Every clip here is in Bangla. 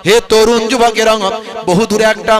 হে তরুণ যুবকেরা, বহু দূরে একটা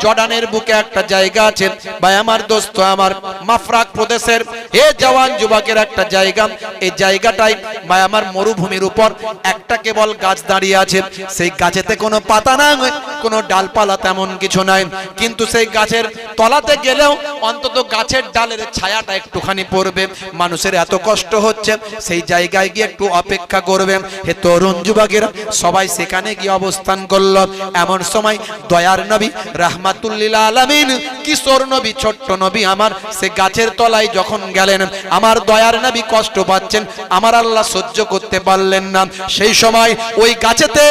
জর্ডানের বুকে একটা জায়গা আছে ভাই আমার দোস্ত আমার, মাফরাক প্রদেশের হে জওয়ান যুবকের একটা জায়গা। এই জায়গাটাই ভাই আমার মরুভূমির উপর একটা কেবল গাছ দাঁড়িয়ে আছে। সেই গাছেতে কোনো পাতা নাই, কোনো ডালপালা তেমন কিছু নাই, কিন্তু সেই গাছের তলাতে গেলেও অন্তত গাছের ডালের ছায়াটা একটুখানি পড়বে। মানুষের এত কষ্ট হচ্ছে, সেই জায়গায় গিয়ে একটু অপেক্ষা করবে। হে তরুণ যুবকেরা, সবাই সেখানে গিয়ে অবস্থান করল। এমন সময় দয়ার নবী রাহমাতুল লিল আলামিন, কিশোর নবী, ছোট্ট নবী আমার, সে গাছের তলায় যখন গেলেন, আমার দয়ার নবী কষ্ট পাচ্ছেন, আমার আল্লাহ সহ্য করতে পারলেন না। সেই সময় ওই গাছেতে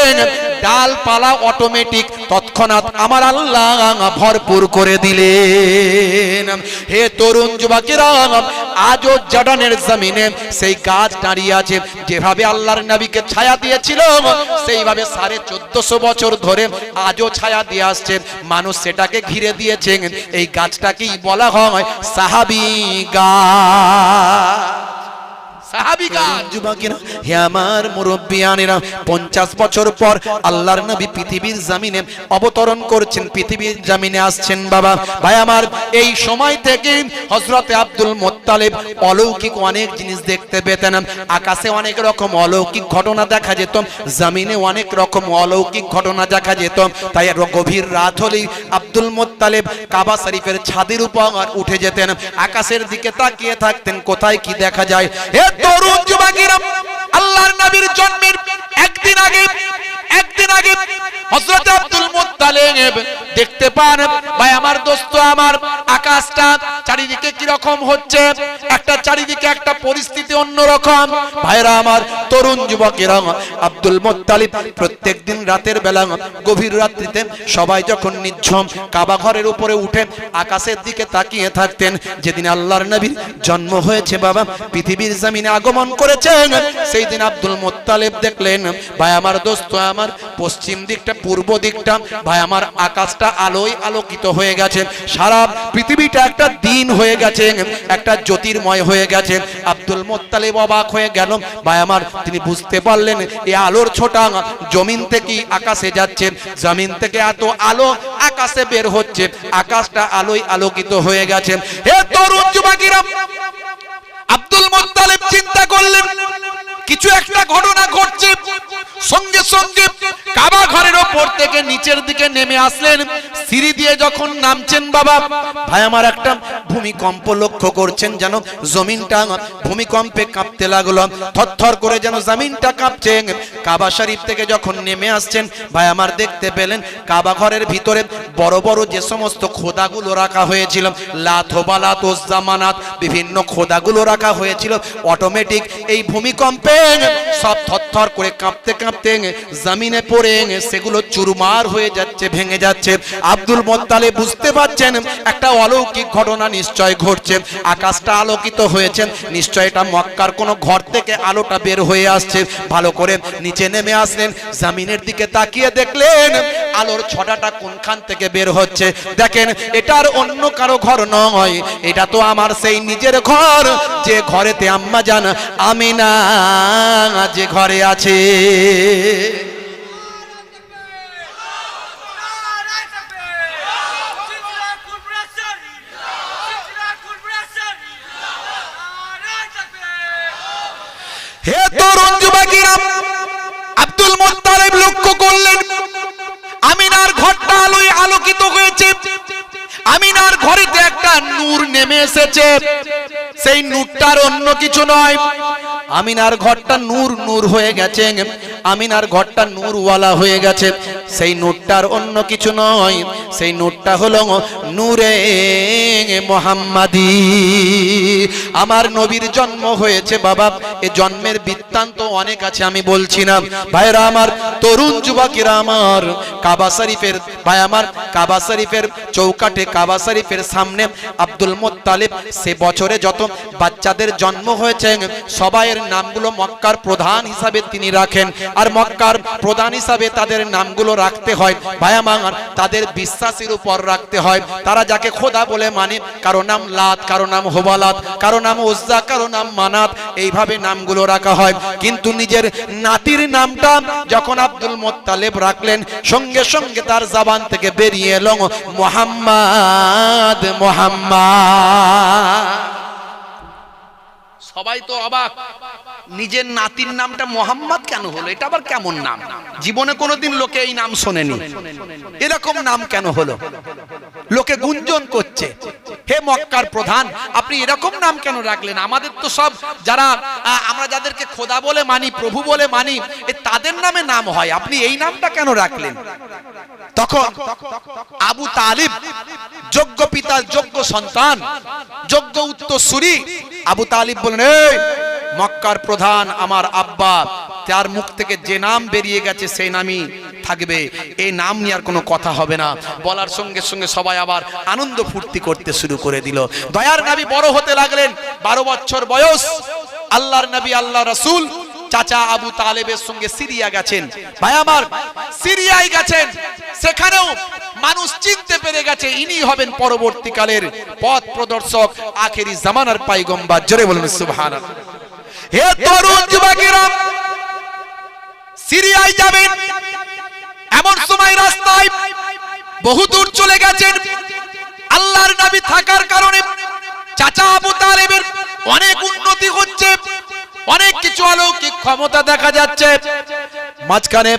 ডালপালা অটোমেটিক তৎক্ষণাৎ আমার আল্লাহ ভরপুর করে দিলেন। হে তরুণ যুবকেরা, আজও জর্ডানের জমিনে সেই গাছ দাঁড়িয়ে আছে। যেভাবে আল্লাহর নবীকে ছায়া দিয়েছিল, সেইভাবে 1450 বছর ধরে আজও ছায়া দিয়ে আসছে। মানুষ সেটাকে ঘিরে দিয়েছে। এই গাছটাকেই বলা হয় সাহাবী গাছ। হে আমার মুরব্বিয়ানেরা, 50 বছর পর আল্লাহর নবী পৃথিবীর জমিনে অবতরণ করছেন, পৃথিবীর জমিনে আসছেন। বাবা ভাই আমার, এই সময় থেকে হযরতে আব্দুল মুত্তালিব অলৌকিক অনেক জিনিস দেখতে পেতেন। আকাশে অনেক রকম অলৌকিক ঘটনা দেখা যেত, জমিনে অনেক রকম অলৌকিক ঘটনা দেখা যেত। তাই গভীর রাত হলেই আব্দুল মুত্তালিব কাবা শরীফের ছাদের উপর উঠে যেতেন, আকাশের দিকে তাকিয়ে থাকতেন কোথায় কি দেখা যায়। তরুণ যুবকেরা, আল্লাহর নবীর জন্মের একদিন আগে হযরত আব্দুল মুত্তালিব দেখতে পান ভাই আমার দোস্ত আমার, আকাশটা চারিদিকে কি রকম হচ্ছে, একটা চারিদিকে একটা পরিস্থিতি অন্যরকম। ভাইরা আমার, তরুণ যুবকেরা, আব্দুল মুত্তালিব প্রত্যেকদিন রাতের বেলা গভীর রাত্রিতে সবাই যখন নিঝুম কাবা ঘরের উপরে উঠে আকাশের দিকে তাকিয়ে থাকতেন। যেদিন আল্লাহর নবীর জন্ম হয়েছে, বাবা পৃথিবীর জমিনে আগমন করেছেন, সেই দিন আব্দুল মুত্তালিব দেখলেন ভাই আমার দোস্ত আমার, পশ্চিম দিকটা পূর্ব দিকটা ভাই আমার আকাশটা আলোয় আলোকিত হয়ে গেছে, সারা পৃথিবীটা একটা দিন হয়ে গেছে, একটা জ্যোতির্ময় হয়ে গেছে। আব্দুল মুত্তালিব অবাক হয়ে গেল ভাই আমার, তিনি বুঝতে পারলেন এই আলোর ছোটা জমিন থেকে আকাশে যাচ্ছে, জমিন থেকে এত আলো আকাশে বের হচ্ছে, আকাশটা আলোয় আলোকিত হয়ে গেছে। হে তরুণ যুবকেরা, আব্দুল মুত্তালিব চিন্তা করলেন কিছু একটা ঘটনা ঘটছে। সঙ্গে সঙ্গে কাবা ঘরের উপর থেকে নিচের দিকে নেমে আসলেন, সিঁড়ি দিয়ে যখন নামছেন বাবা ভাই আমার, একটা ভূমিকম্প লক্ষ্য করছেন, যেন জমিনটা ভূমিকম্পে কাঁপতে লাগলো, থরথর করে যেন জমিনটা কাঁপছে। কাবা শরীফ থেকে যখন নেমে আসছেন ভাই আমার, দেখতে পেলেন কাবা ঘরের ভিতরে বড় বড় যে সমস্ত খোদাগুলো রাখা হয়েছিল, লাত বালাত জামানাত, বিভিন্ন খোদাগুলো রাখা হয়েছিল, অটোমেটিক এই ভূমিকম্পে সব থরথর করে কাঁপতে কাঁপতে জমিনে পড়ে সেগুলো চুরমার হয়ে যাচ্ছে, ভেঙে যাচ্ছে। আব্দুল মুত্তালিব বুঝতে পারছেন একটা অলৌকিক ঘটনা নিশ্চয় ঘটছে, আকাশটা আলোকিত হয়েছে, নিশ্চয় এটা মক্কার কোনো ঘর থেকে আলোটা বের হয়ে আসছে। ভালো করে নিচে নেমে আসলেন, জমিনের দিকে তাকিয়ে দেখলেন আলোর ছটাটা কোনখান থেকে বের হচ্ছে। দেখেন, এটার অন্য কারো ঘর নয়, এটা তো আমার সেই নিজের ঘর, যে ঘরেতে আম্মা জান আমিনা যে ঘরে আছে। হে তরুণ যুবকেরা, আব্দুল মুত্তালিব লক্ষ্য করলেন আমিনার ঘরটা আলোয় আলোকিত হয়েছে, আমিনার ঘরেতে একটা নূর নেমে এসেছে। সেই নূরটার অন্য কিছু নয়, আমিনার ঘরটা নূর হয়ে গেছে, আমিনার ঘরটা নূরওয়ালা হয়ে গেছে। সেই নূরটার অন্য কিছু নয়, সেই নূরটা হলো নূরে মুহাম্মাদি। আমার নবীর জন্ম হয়েছে বাবা, এই জন্মের বৃত্তান্ত অনেক আছে, আমি বলছি না। ভাইরা আমার, তরুণ যুবকেরা আমার, কাবা শরীফের ভাই আমার, কাবা শরীফের চৌকাঠে, কাবা শরীফের সামনে আব্দুল মুত্তালিব সে বছরে যত বাচ্চাদের জন্ম হয়েছে সবাইয়ের নামগুলো মক্কার প্রধান হিসাবে তিনি রাখেন। আর মক্কার প্রধান হিসাবে তাদের নামগুলো রাখতে হয় ভাই আমার, তাদের বিশ্ব বিশ্বাসের উপর রাখতে হয়। তারা যাকে খোদা বলে মানে, কারো নাম লাত, কারো নাম হোবালাত, কারো নাম উজ্জা, কারো নাম মানাত, এইভাবে নামগুলো রাখা হয়। কিন্তু নিজের নাতির নামটা যখন আব্দুল মুত্তালিব রাখলেন, সঙ্গে সঙ্গে তার জবান থেকে বেরিয়ে এলো মুহাম্মদ মুহাম্মদ। সবাই তো অবাক, নিজের নাতির নামটা মোহাম্মদ কেন হলো? এটা আবার কেমন নাম? জীবনে কোনোদিন লোকে এই নাম শোনেনি, এরকম নাম কেন হলো? লোকে গুঞ্জন করছে, হে মক্কার প্রধান, আপনি এরকম নাম কেন রাখলেন? আমাদের তো সব যারা আমরা যাদেরকে খোদা বলে মানি, প্রভু বলে মানি, তাদের নামে নাম হয়, আপনি এই নামটা কেন রাখলেন? তখন আবু তালিব, যোগ্য পিতা, যোগ্য সন্তান, যোগ্য উত্তরসূরি, আবু তালিব বলেন, এই মক্কার প্রধান আমার আব্বা, তার মুখ থেকে যে নাম বেরিয়ে গেছে সেই নামই থাকবে, এই নাম নিয়ে আর কোনো কথা হবে না। বলার সঙ্গে সঙ্গে সবাই আবার আনন্দ ফুর্তি করতে শুরু করে দিল। দয়ার নবী বড় হতে লাগলেন, 12 বছর বয়স। আল্লাহর নবী, আল্লাহ রাসূল চাচা আবু তালেবের সঙ্গে সিরিয়া গেছেন। ভাই আমার, সিরিয়ায় গেছেন, সেখানেও মানুষ চিনতে পেরে গেছে ইনি হবেন পরবর্তীকালের পথ প্রদর্শক, আখেরি জামানার পয়গম্বর। জোরে বলুন সুবহানাল্লাহ। হে তরুণ যুবকেরা, সিরিয়ায় যাবেন, এমন সময় রাস্তায় বহু দূর চলে গেছেন। আল্লাহর নবী থাকার কারণে চাচা আবু তালেবের অনেক উন্নতি হচ্ছে, অনেক কিছু অলৌকিক ক্ষমতা দেখা যাচ্ছে। মাঝখানে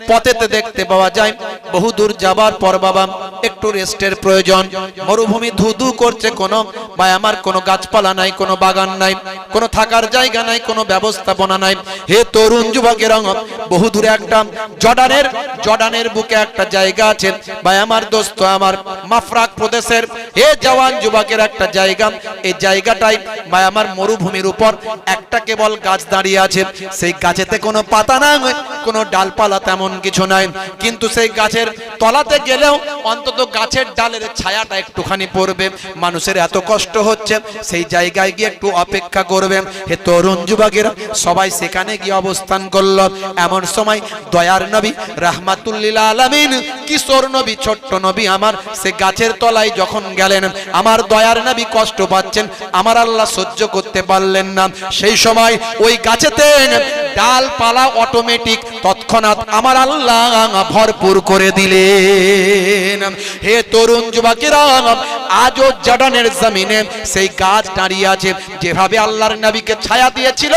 পথেতে দেখতে পাওয়া যায় বহু দূর যাবার পর বাবা একটু রেস্টের প্রয়োজন। মরুভূমি ধুধু করছে, কোনো ভাই আমার কোনো গাছপালা নাই, কোনো বাগান নাই, কোনো থাকার জায়গা নাই, কোনো ব্যবস্থাপনা নাই। হে তরুণ যুবকেরা, বহু দূরে একটা জর্ডানের বুকে একটা জায়গা আছে ভাই আমার দোস্ত আমার, মাফরাক প্রদেশের হে জওয়ান যুবকের একটা জায়গা। এই জায়গাটাই ভাই আমার মরুভূমির উপর একটা কেবল গাছ দাঁড়িয়ে আছে। সেই গাছেতে কোনো পাতা নাই, কোনো ডালপালা তেমন কিছু নাই, কিন্তু সেই গাছের তলাতে গেলেও অন্তত গাছের ডালের ছায়াটা একটুখানি পড়বে। মানুষের এত কষ্ট হচ্ছে, সেই জায়গায় গিয়ে একটু অপেক্ষা করবে। হে তরুণ যুবকেরা, সবাই সেখানে গিয়ে অবস্থান করল। এমন সময় দয়ার নবী রাহমাতুল লিল আলামিন, কিশোর নবী, ছোট্ট নবী আমার, সে গাছের তলায় যখন গেলেন, আমার দয়ার নবী কষ্ট পাচ্ছেন, আমার আল্লাহ সহ্য করতে পারলেন না। সেই সময় ওই গাছেতে ডালপালা অটোমেটিক তৎক্ষণাৎ আমার আল্লাহ ভরপুর করে দিলেন। হে তরুণ যুবকেরা, আজও জর্ডানের জমিনে সেই গাছ দাঁড়িয়ে আছে। যেভাবে আল্লাহর নবীকে ছায়া দিয়েছিল,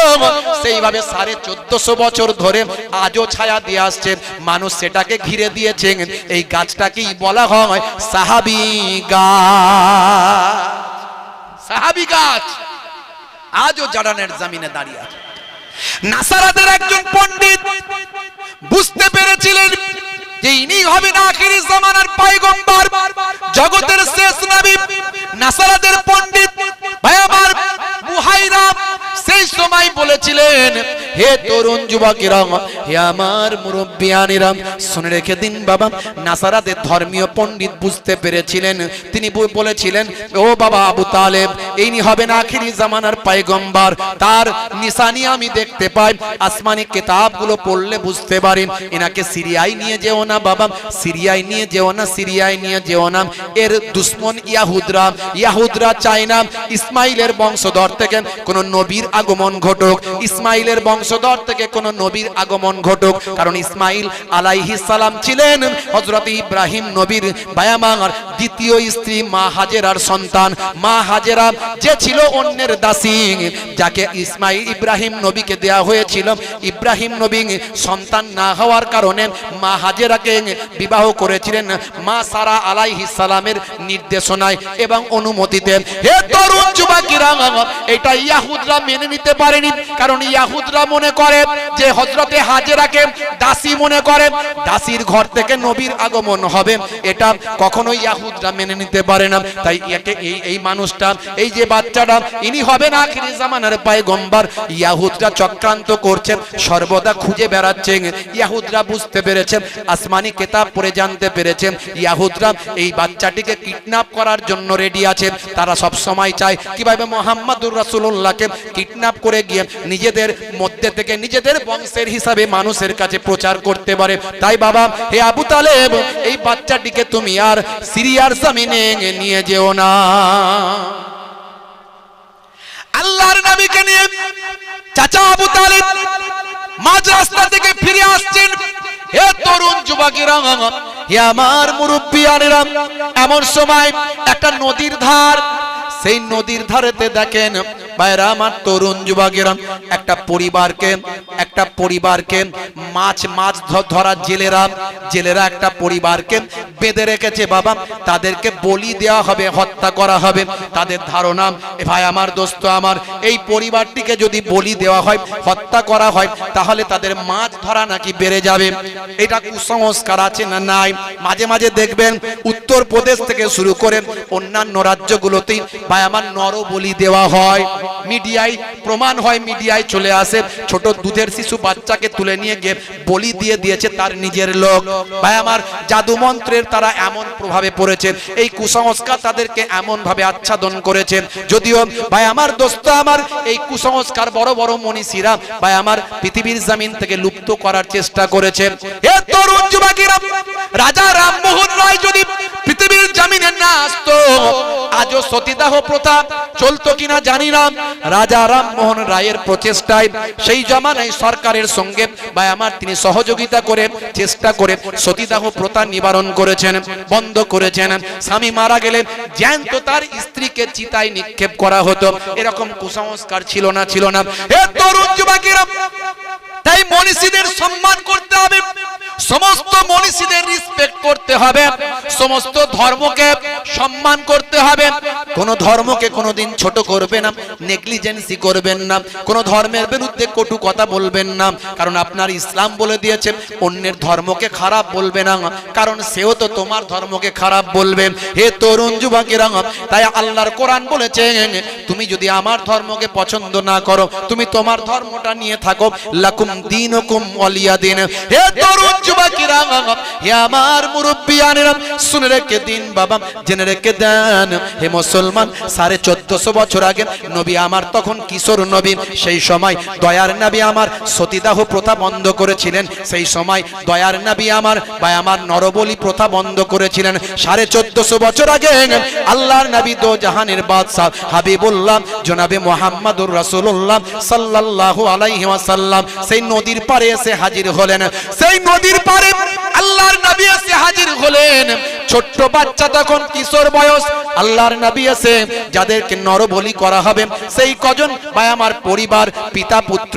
সেইভাবে 1450 বছর ধরে আজও ছায়া দিয়ে আসছে। মানুষ সেটাকে ঘিরে দিয়েছে। এই গাছটাকেই বলা হয় সাহাবী গাছ। সাহাবী গাছ আজও জর্ডানের জমিনে দাঁড়িয়ে আছে। নাসারাতের একজন পণ্ডিত বুঝতে পেরেছিলেন যে ইনি হবেন আখিরি জামানার পয়গম্বর, জগতের শেষ নবী। নাসারাতের পণ্ডিত ভাই আমার মুহাইরা সেই সময় বলেছিলেন, হে তরুণ যুবকেরা, হে আমার মুরব্বিয়ানেরা, শুনে রেখে দিন বাবা। নাসারাতের ধর্মীয় পণ্ডিত বুঝতে পেরেছিলেন, তিনি বলেছিলেন, ও বাবা আবু তালেব, ইনি হবেন আখিরি জামানার পয়গম্বর। তার নিশানি আমি দেখতে পাই, আসমানি কিতাবগুলো পড়লে বুঝতে পারি। এনাকে সিরিয়ায় নিয়ে যেও না বাবা, সিরিয়ায় নিয়ে যেও না, সিরিয়ায় নিয়ে যেও না। এর দুশ্মন ইয়াহুদরা চায় না ইসমাইলের বংশধর থেকে কোনো নবীর আগমন ঘটুক, ইসমাইলের বংশধর থেকে কোনো নবীর আগমন ঘটুক। কারণ ইসমাইল আলাইহিস সালাম ছিলেন হযরত ইব্রাহিম নবীর বায়ামার দ্বিতীয় স্ত্রী মা হাজেরার সন্তান। মা হাজেরা যে ছিল অন্যের দাসী, যাকে ইব্রাহিম নবীকে দেয়া হয়েছিল, ইব্রাহিম নবী সন্তান না হওয়ার কারণে মা হাজেরাকে বিবাহ করেছিলেন মা সারা আলাইহিস সালামের নির্দেশনায় এবং অনুমতিতে। হে তরুণ যুবকেরা, এটা ইয়াহুদরা মেনে নিতে পারেনি। কারণ ইয়াহুদরা মনে করে যে হযরতে হাজেরাকে দাসী মনে করে, দাসীর ঘর থেকে নবীর আগমন হবে, এটা কখনোই ইয়াহুদরা মেনে নিতে পারে না। তাই একে এই মানুষটা, এই যে বাচ্চাটা, ইনি হবেন আখিরি জামানার পয়গম্বর। ইয়াহুদরা চক্রান্ত করছে, সর্বদা খুঁজে বেড়াচ্ছে। ইয়াহুদরা বুঝতে পেরেছে, আসমানি কিতাব পড়ে জানতে পেরেছে, ইয়াহুদরা এই বাচ্চাটিকে কিডন্যাপ করার জন্য রেডি আছে। তারা সব সময় চায় কিভাবে মুহাম্মদুর রাসূলুল্লাহকে কিডন্যাপ করে গিয়ে নিজেদের মধ্য মধ্যে থেকে নিজেদের বংশের হিসাবে মানুষের কাছে প্রচার করতে পারে। তাই বাবা হে আবু তালেব, এই বাচ্চাটিকে তুমি আর সিরিয়ার জমিনে নিয়ে যেও না। আল্লাহর নবীকে নিয়ে চাচা আবু তালেব মাঝ রাস্তা থেকে ফিরে আসছেন। হে তরুণ যুবকেরা, হে আমার মুরব্বিয়ানেরা, এমন সময় একটা নদীর ধার, সেই নদীর ধারেতে দেখেন ভাইরা আমার তরুণ যুবকেরা, একটা পরিবারকে মাছ ধরা জেলেরা একটা পরিবারকে বেঁধে রেখেছে বাবা। তাদেরকে বলি দেওয়া হবে, হত্যা করা হবে। তাদের ধারণা, ভাই আমার দোস্ত আমার, এই পরিবারটিকে যদি বলি দেওয়া হয়, হত্যা করা হয়, তাহলে তাদের মাছ ধরা নাকি বেড়ে যাবে। এটা কুসংস্কার আছে না নাই? মাঝে মাঝে দেখবেন উত্তরপ্রদেশ থেকে শুরু করে অন্যান্য রাজ্যগুলোতেই ভাই আমার নরবলি দেওয়া হয়। মিডিয়ায় প্রমাণ হয়, মিডিয়ায় চলে আসে, ছোট দুধের শিশু বাচ্চাকে তুলে নিয়ে গিয়ে বলি দিয়ে দিয়েছে তার নিজের লোক। ভাই আমার জাদু মন্ত্রের তারা এমন প্রভাবে পড়েছে, এই কুসংস্কার তাদেরকে এমন ভাবে আচ্ছাদন করেছে। যদিও ভাই আমার দোস্ত আমার, এই কুসংস্কার বড় বড় মনীষীরা ভাই আমার পৃথিবীর জমিন থেকে লুপ্ত করার চেষ্টা করেছে। হে তরুণ যুবকেরা, রাজা রামমোহন রায় যদি পৃথিবীর জমিনে না আসতো, আজও সতীদাহ প্রথা চলতো কিনা জানি না। রাজা রামমোহন রায়ের প্রচেষ্টায় সেই জমানায় সরকারের সঙ্গে ভাই আমার তিনি সহযোগিতা করে চেষ্টা করে সতীদাহ প্রথা নিবারণ করেছেন, বন্ধ করেছেন। স্বামী মারা গেলে জ্যান্ত তার স্ত্রীকে চিতায় নিক্ষেপ করা হতো। এরকম কুসংস্কার ছিল না। হে তরুণ যুবকেরা, তাই মনীষীদের সম্মান করতে হবে, সমস্ত মনীষীদের রেসপেক্ট করতে হবে, সমস্ত ধর্মকে সম্মান করতে হবে। কোন ধর্মকে কোনোদিন ছোট করবে না, নেগলিজেন্সি করবেন না, কোন ধর্মের বিরুদ্ধে কটু কথা বলবেন না। কারণ আপনার ইসলাম বলে দিয়েছে অন্যের ধর্মকে খারাপ বলবে না, কারণ সেও তো তোমার ধর্মকে খারাপ বলবে। হে তরুণ যুবকেরা, তাই আল্লাহর কোরআন বলেছে, তুমি যদি আমার ধর্মকে পছন্দ না করো, তুমি তোমার ধর্মটা নিয়ে থাকো, লাকুম দীনুকুম ওয়ালিয়া দিন। হে তরুণ যুবকেরা, হে আমার মুরব্বিয়ানেরা, শুনে রেখে দিন বাবা, জেনে রেখে দেন। হে মুসলমান, 1450 বছর আগে নবী আমার তখন কিশোর নবী, সেই সময় দয়ার নবী আমার সতীদাহ প্রথা বন্ধ করেছিলেন। সেই সময় দয়ার নবী আমার ভাই আমার নরবলি প্রথা বন্ধ করেছিলেন। 1450 বছর আগে আল্লাহর নবী দো জাহানের বাদশা হাবিবুল্লাহ জনাবে মুহাম্মদুর রাসূলুল্লাহ সাল্লাল্লাহু আলাইহি ওয়াসাল্লাম সেই নদীর পারে এসে হাজির হলেন। সেই নদীর পারে আল্লাহর নবী এসে হাজির হলেন। ছোট্ট বাচ্চা তখন কিশোর বয়স, আল্লাহর নবী এসে যাদেরকে নরবলি করা হবে সেই কজন ভাই আমার পরিবার, পিতা পুত্র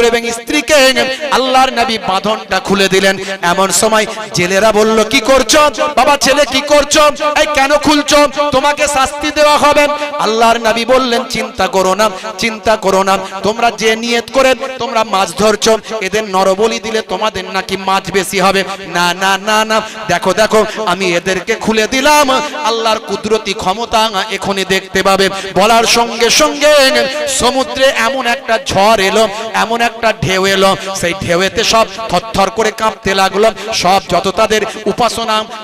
এবং স্ত্রীকে আল্লাহর নবী বাঁধনটা খুলে দিলেন। এমন সময় জেলেরা বলল, কি করছো বাবা, ছেলে কি করছো, এই কেন খুলছো, তোমাকে শাস্তি দেওয়া হবে। আল্লাহর নবী বললেন, চিন্তা করো না, তোমরা যে নিয়ত করে তোমরা মাছ ধরছো, এদের নরবলি দিলে তোমাদের নাকি মাছ বেশি হবে। না না না না, দেখো আমি এদেরকে খুলে দিলাম, আল্লাহর কুদরতি ক্ষমতা এখনই দেখতে পাবে। বলার সঙ্গে সঙ্গে সমুদ্রে এমন একটা ঝড় এলো, এমন একটা ঢেউ এলো, সেই ঢেউতে সব থরথর করে কাঁপতে লাগলো। সব যত তাদের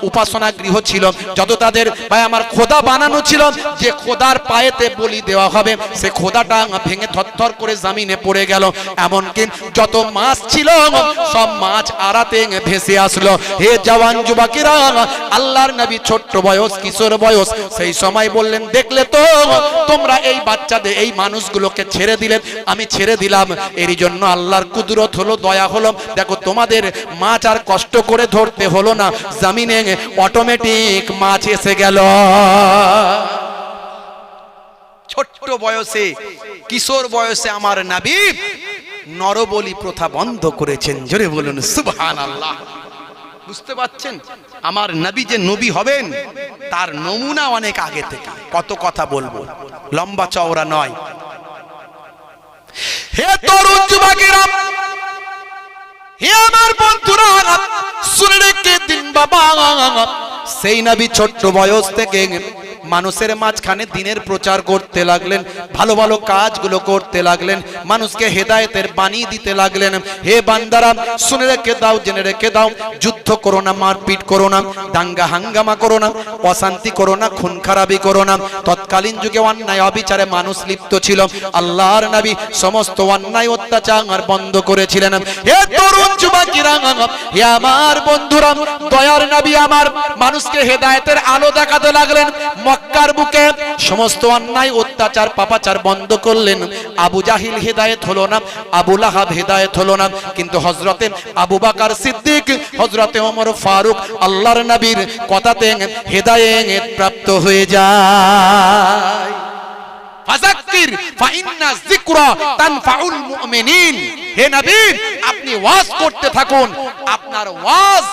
উপাসনা গৃহ ছিল, যত তাদের ভাই আমার খোদা বানানো ছিল, যে খোদার পায়েতে বলি দেওয়া হবে, সে খোদাটা ভেঙে থরথর করে জমিনে পড়ে গেল। এমনকি যত মাছ ছিল সব মাছ আড়াতে ভেসে আসলো। হে জওয়ান যুবকেরা, আল্লাহর নবী ছোট্ট বয়স, কিশোর বয়স, সেই সময় বললেন, দেখলে তো তোমরা এই বাচ্চাদের, এই মানুষগুলোকে ছেড়ে দিলেন, আমি ছেড়ে দিলাম, এরই জন্য আল্লাহর কুদরত হলো, দয়া হলো। দেখো তোমাদের মাছ আর কষ্ট করে ধরতে হলো না, জমিনে অটোমেটিক মাছ এসে গেল। ছোট্ট বয়সে, কিশোর বয়সে আমার নবী নরবলি প্রথা বন্ধ করেছেন। জোরে বলুন সুবহানাল্লাহ। বুঝতে পাচ্ছেন, আমার নবী যে নবী হবেন তার নমুনা অনেক আগে থেকে। কত কথা বলবো, লম্বা চওড়া নয়। হে তরুণ যুবকেরা, হে আমার বন্ধুরা, শুনে রেখে দিন বাবা, সেই নবী ছোট্ট বয়স থেকে মানুষের মাঝখানে দিনের প্রচার করতে লাগলেন, ভালো ভালো কাজগুলো করতে লাগলেন, মানুষকে হেদায়েতের বাণী দিতে লাগলেন। হে বান্দারা, শুনে রেখে দাও, জেনে রেখে দাও, যুদ্ধ করো না, মারপিট করো না, দাঙ্গা হাঙ্গামা করো না, অশান্তি করো না, খুন খারাপি করো না। তৎকালীন যুগে অন্যায় অবিচারে মানুষ লিপ্ত ছিল। আল্লাহর নবী সমস্ত অন্যায় অত্যাচার বন্ধ করেছিলেন। হে তরুণ যুবকেরা, হে আমার বন্ধুরা, দয়ার নবী আমার মানুষকে হেদায়েতের আলো দেখাতে লাগলেন। মক্কার বুকে সমস্ত অন্যায় অত্যাচার পাপাচার বন্ধ করলেন। আবু জাহিল হেদায়েত হলো না, আবু লাহাব হেদায়েত হলো না, কিন্তু হযরতে আবু বকর সিদ্দিক, হযরতে ওমর ফারুক আল্লাহর নবীর কথাতে হেদায়েত প্রাপ্ত হয়ে যায়। ফাযাক্কির ফাইন্না যিকরা তানফাউল মুমিনিন। হে নবী, আপনি ওয়াজ করতে থাকুন, আপনার ওয়াজ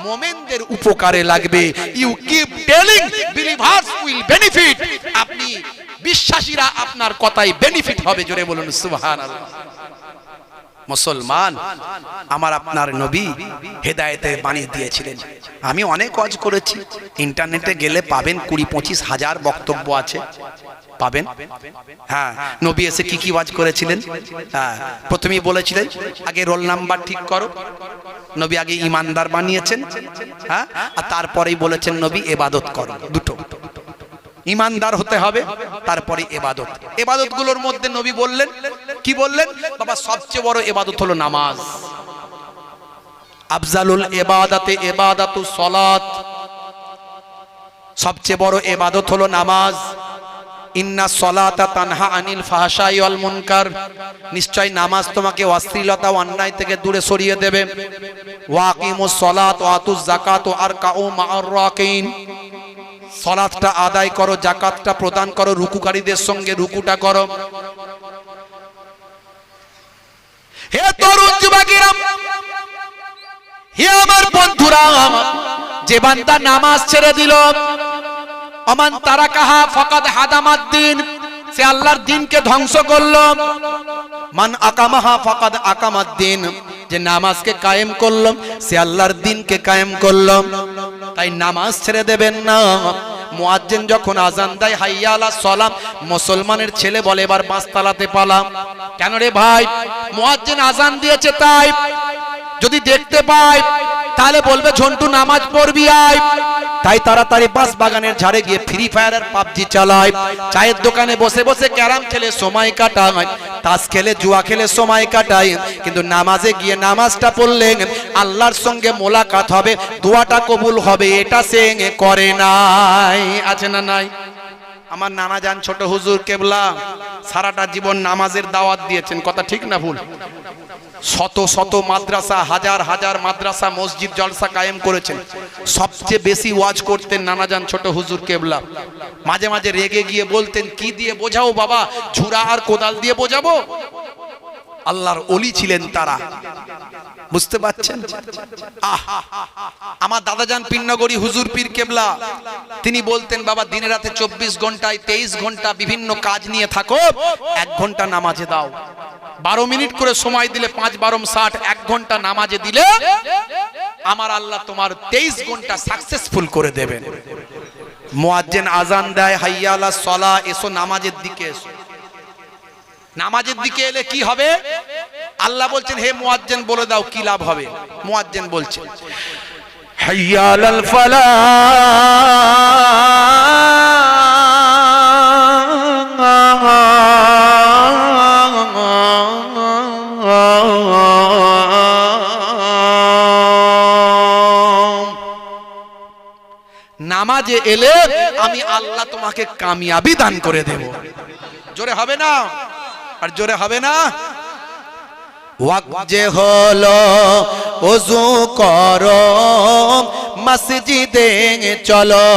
মুমিনদের উপকারে লাগবে। You keep telling, believers will benefit. আপনি বিশ্বাসীরা আপনার কথাই বেনিফিট হবে। জোরে বলুন সুবহানাল্লাহ। মুসলমান, আমার আপনার নবী হেদায়েতের বাণী দিয়েছিলেন। আমি অনেক ওয়াজ করেছি, ইন্টারনেটে গেলে পাবেন 20-25 হাজার বক্তব্য আছে, পাবেন। হ্যাঁ, নবী এসে কি কি ওয়াজ করেছিলেন? হ্যাঁ, প্রথমেই বলেছিলেন আগে রোল নাম্বার ঠিক করো। নবী আগে ইমানদার বানিয়েছেন, হ্যাঁ, আর তারপরেই বলেছেন নবী ইবাদত করো। দুটো, ইমানদার হতে হবে, তারপরে ইবাদত। ইবাদতগুলোর মধ্যে নবী বললেন, কি বললেন? বাবা, সবচেয়ে বড় ইবাদত হলো নামাজ। আফজালুল ইবাদাতে ইবাদাতুস সালাত। সবচেয়ে বড় ইবাদত হলো নামাজ। ইন্না সলাতা তানহা আনিল ফাহশাই ওয়াল মুনকার। নিশ্চয় নামাজ তোমাকে অশ্লীলতা ও অন্যায় থেকে দূরে সরিয়ে দেবে। ওয়াকিমুস সলাত ওয়া আতুজ যাকাত ওয়া আরকাউ মা'আর রাকিন। সালাতটা আদায় করো, যাকাতটা প্রদান করো, রুকুকারীদের সঙ্গে রুকুটা করো। হে তরুণ যুবকেরা, হে আমার বন্ধুরা, যে বান্দা নামাজ ছেড়ে দিল, আমান তারাকাহা ফাকাদ হাদামাদ্দিন, সে আল্লাহর দ্বীনকে ধ্বংস করলো। মান আকামাহা ফাকাদ আকামাদ্দিন, যে নামাজকে কায়েম করলো সে আল্লাহর দ্বীনকে কায়েম করলো। তাই নামাজ ছেড়ে দেবেন না। মুয়াজ্জিন যখন আজান দেয় হাইয়া আলাস সালাম, মুসলমানের ছেলে বলে এবার পাঁচতলাতে পালাম। কেন রে ভাই? মুয়াজ্জিন আজান দিয়েছে তাই। যদি দেখতে পায় তাহলে বলবে ঝন্টু নামাজ পড়বি আয়। তাই তাড়াতাড়ি বাস বাগানের ঝাড়ে গিয়ে ফ্রি ফায়ার আর পাবজি চালায়, চায়ের দোকানে বসে বসে ক্যারাম খেলে সময় কাটায়, তাস খেলে জুয়া খেলে সময় কাটায়। কিন্তু নামাজে গিয়ে নামাজটা পড়লে আল্লাহর সঙ্গে মোলাকাত হবে, দোয়াটা কবুল হবে, এটা সে করে নাই। আছে না নাই? আমার নানা জান ছোট হুজুর কেবলা সারাটা জীবন নামাজের দাওয়াত দিয়েছেন। কথা ঠিক না ভুল? শত শত মাদ্রাসা, হাজার হাজার মাদ্রাসা, মসজিদ, জলসা কায়েম করেছেন। সবচেয়ে বেশি ওয়াজ করতেন নানাজান ছোট হুজুর কেবলা। মাঝে মাঝে রেগে গিয়ে বলতেন, কি দিয়ে বোঝাও বাবা, ঝুরা আর কোদাল দিয়ে বোঝাবো? আল্লাহর ওলি ছিলেন তারা, বুঝতে পারছেন? আমার দাদাজান পীরনগরী হুজুর পীর কেবলা, তিনি বলতেন বাবা দিনে রাতে 24 ঘন্টায় 23 ঘন্টা বিভিন্ন কাজ নিয়ে থাকো, 1 ঘন্টা নামাজে দাও। 12 মিনিট করে সময় দিলে 5 12 60, 1 ঘন্টা নামাজে দিলে আমার আল্লাহ তোমার 23 ঘন্টা সাকসেসফুল করে দেবেন। মুয়াজ্জিন আজান দেয় হাইয়া আলাস সালাহ, এসো নামাজের দিকে এসো। নামাজের দিকে এলে কি হবে? আল্লাহ বলছেন হে মুয়াজ্জিন বলে দাও কি লাভ হবে। মুয়াজ্জিন বলছেন হাইয়া আলাল ফালাহ, নামাজে এলে আমি আল্লাহ তোমাকে কামিয়াবি দান করে দেব। জোরে হবে না? আর জোরে হবে না? ওয়াক্ত যে হলো ওযু করো মসজিদে চলো,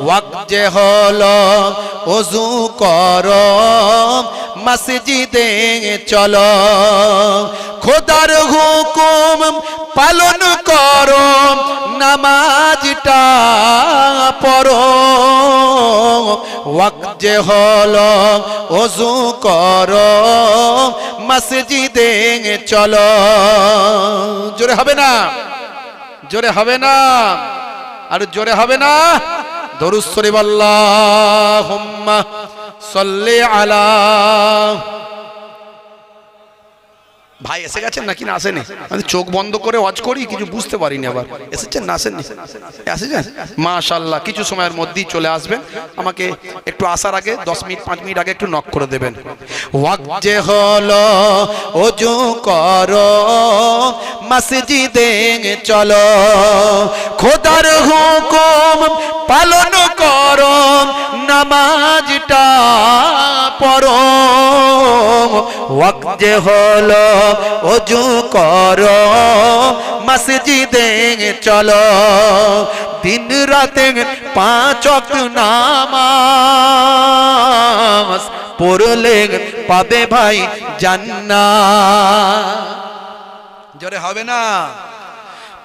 ওয়াক্ত যে হলো ওযু করো মসজিদে চলো, খোদার হুকুম পালন করো, নামাজটা পড়ো। ওয়াক্ত যে হলো ওযু করো মসজিদে চলো। জোরে হবে না? জোরে হবে না? আর জোরে হবে না? দরুদ শরীফ আল্লাহুম্মা সাল্লি আলা। ভাই এসে গেছেন নাকি না আসেনি? আমি চোখ বন্ধ করে ওয়াজ করি, কিছু বুঝতে পারিনি। আবার এসেছেন না আসেননি? এসেছেন, মাশাআল্লাহ। কিছু সময়ের মধ্যেই চলে আসবেন। আমাকে একটু আসার আগে 10 মিনিট 5 মিনিট আগে একটু নক করে দেবেন। ওয়াক্ত যে হলো ওযু করো মসজিদে চলো, খোদার হুকুম পালন করো, নামাজটা পড়ো। ওয়াক্ত যে হলো ওযু করো মসজিদে চলো, দিন রাতে 5 ওয়াক্ত নামাজ পড়লে পাবে ভাই জান্নাত। জোরে হবে না?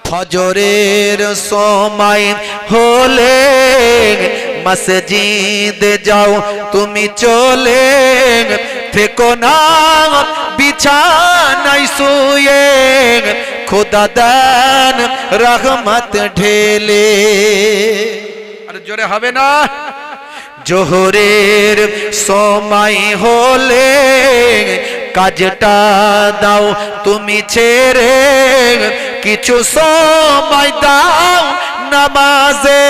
ফজরের সময় হলে মসজিদে যাও তুমি চলে, থেকো না বিছানায় শুয়ে, খোদা দেন রহমত ঢেলে। আর জোরে হবে না? জোহরের সময় হলে কাজটা দাও তুমি ছেড়ে, কিছু সময় দাও নামাজে,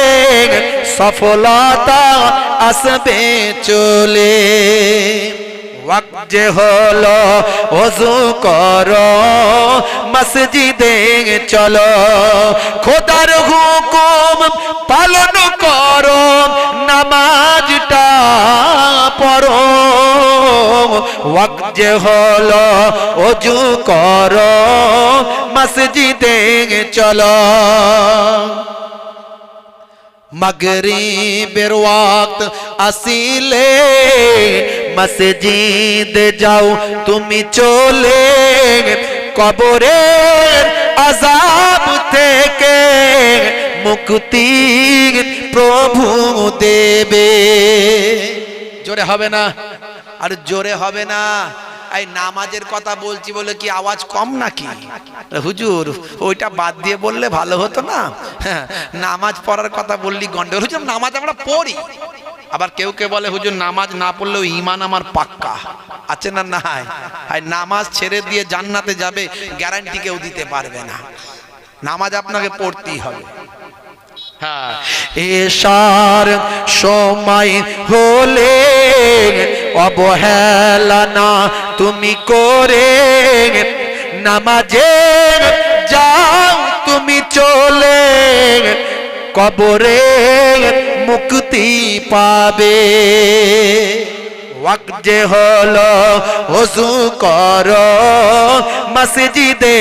সফলতা আসবে চলে। ওয়াক্ত যে হলো ওযু করো মসজিদে চলো, খোদার হুকুম পালন করো, নামাজটা পড়ো। ওয়াক্ত যে হলো ওযু করো মসজিদে চলো, মাগরিবের ওয়াক্ত আসিলে মসজিদে যাও তুমি চলে, কবরের আযাব থেকে মুক্তি প্রভু দেবে। জোরে হবে না? আর জোরে হবে না? এই নামাজের কথা বলছি বলে কি আওয়াজ কম নাকি? হুজুর ওইটা বাদ দিয়ে বললে ভালো হতো না? নামাজ পড়ার কথা বললি গন্ডগোল। হুজুর নামাজ আমরা পড়ি, আবার কেউ কেউ বলে হুজুর নামাজ না পড়লেও ঈমান আমার পাক্কা আছে না নাই? আর নামাজ ছেড়ে দিয়ে জান্নাতে যাবে গ্যারান্টি কেউ দিতে পারবে না। নামাজ আপনাকে পড়তেই হবে। হ্যাঁ, এশার সময় হলে অবহেলা না তুমি করে, নামাজে যাও তুমি চলে, কবরে মুক্তি পাবে। ওয়াক্ত যে হলো ওযু করো মসজিদে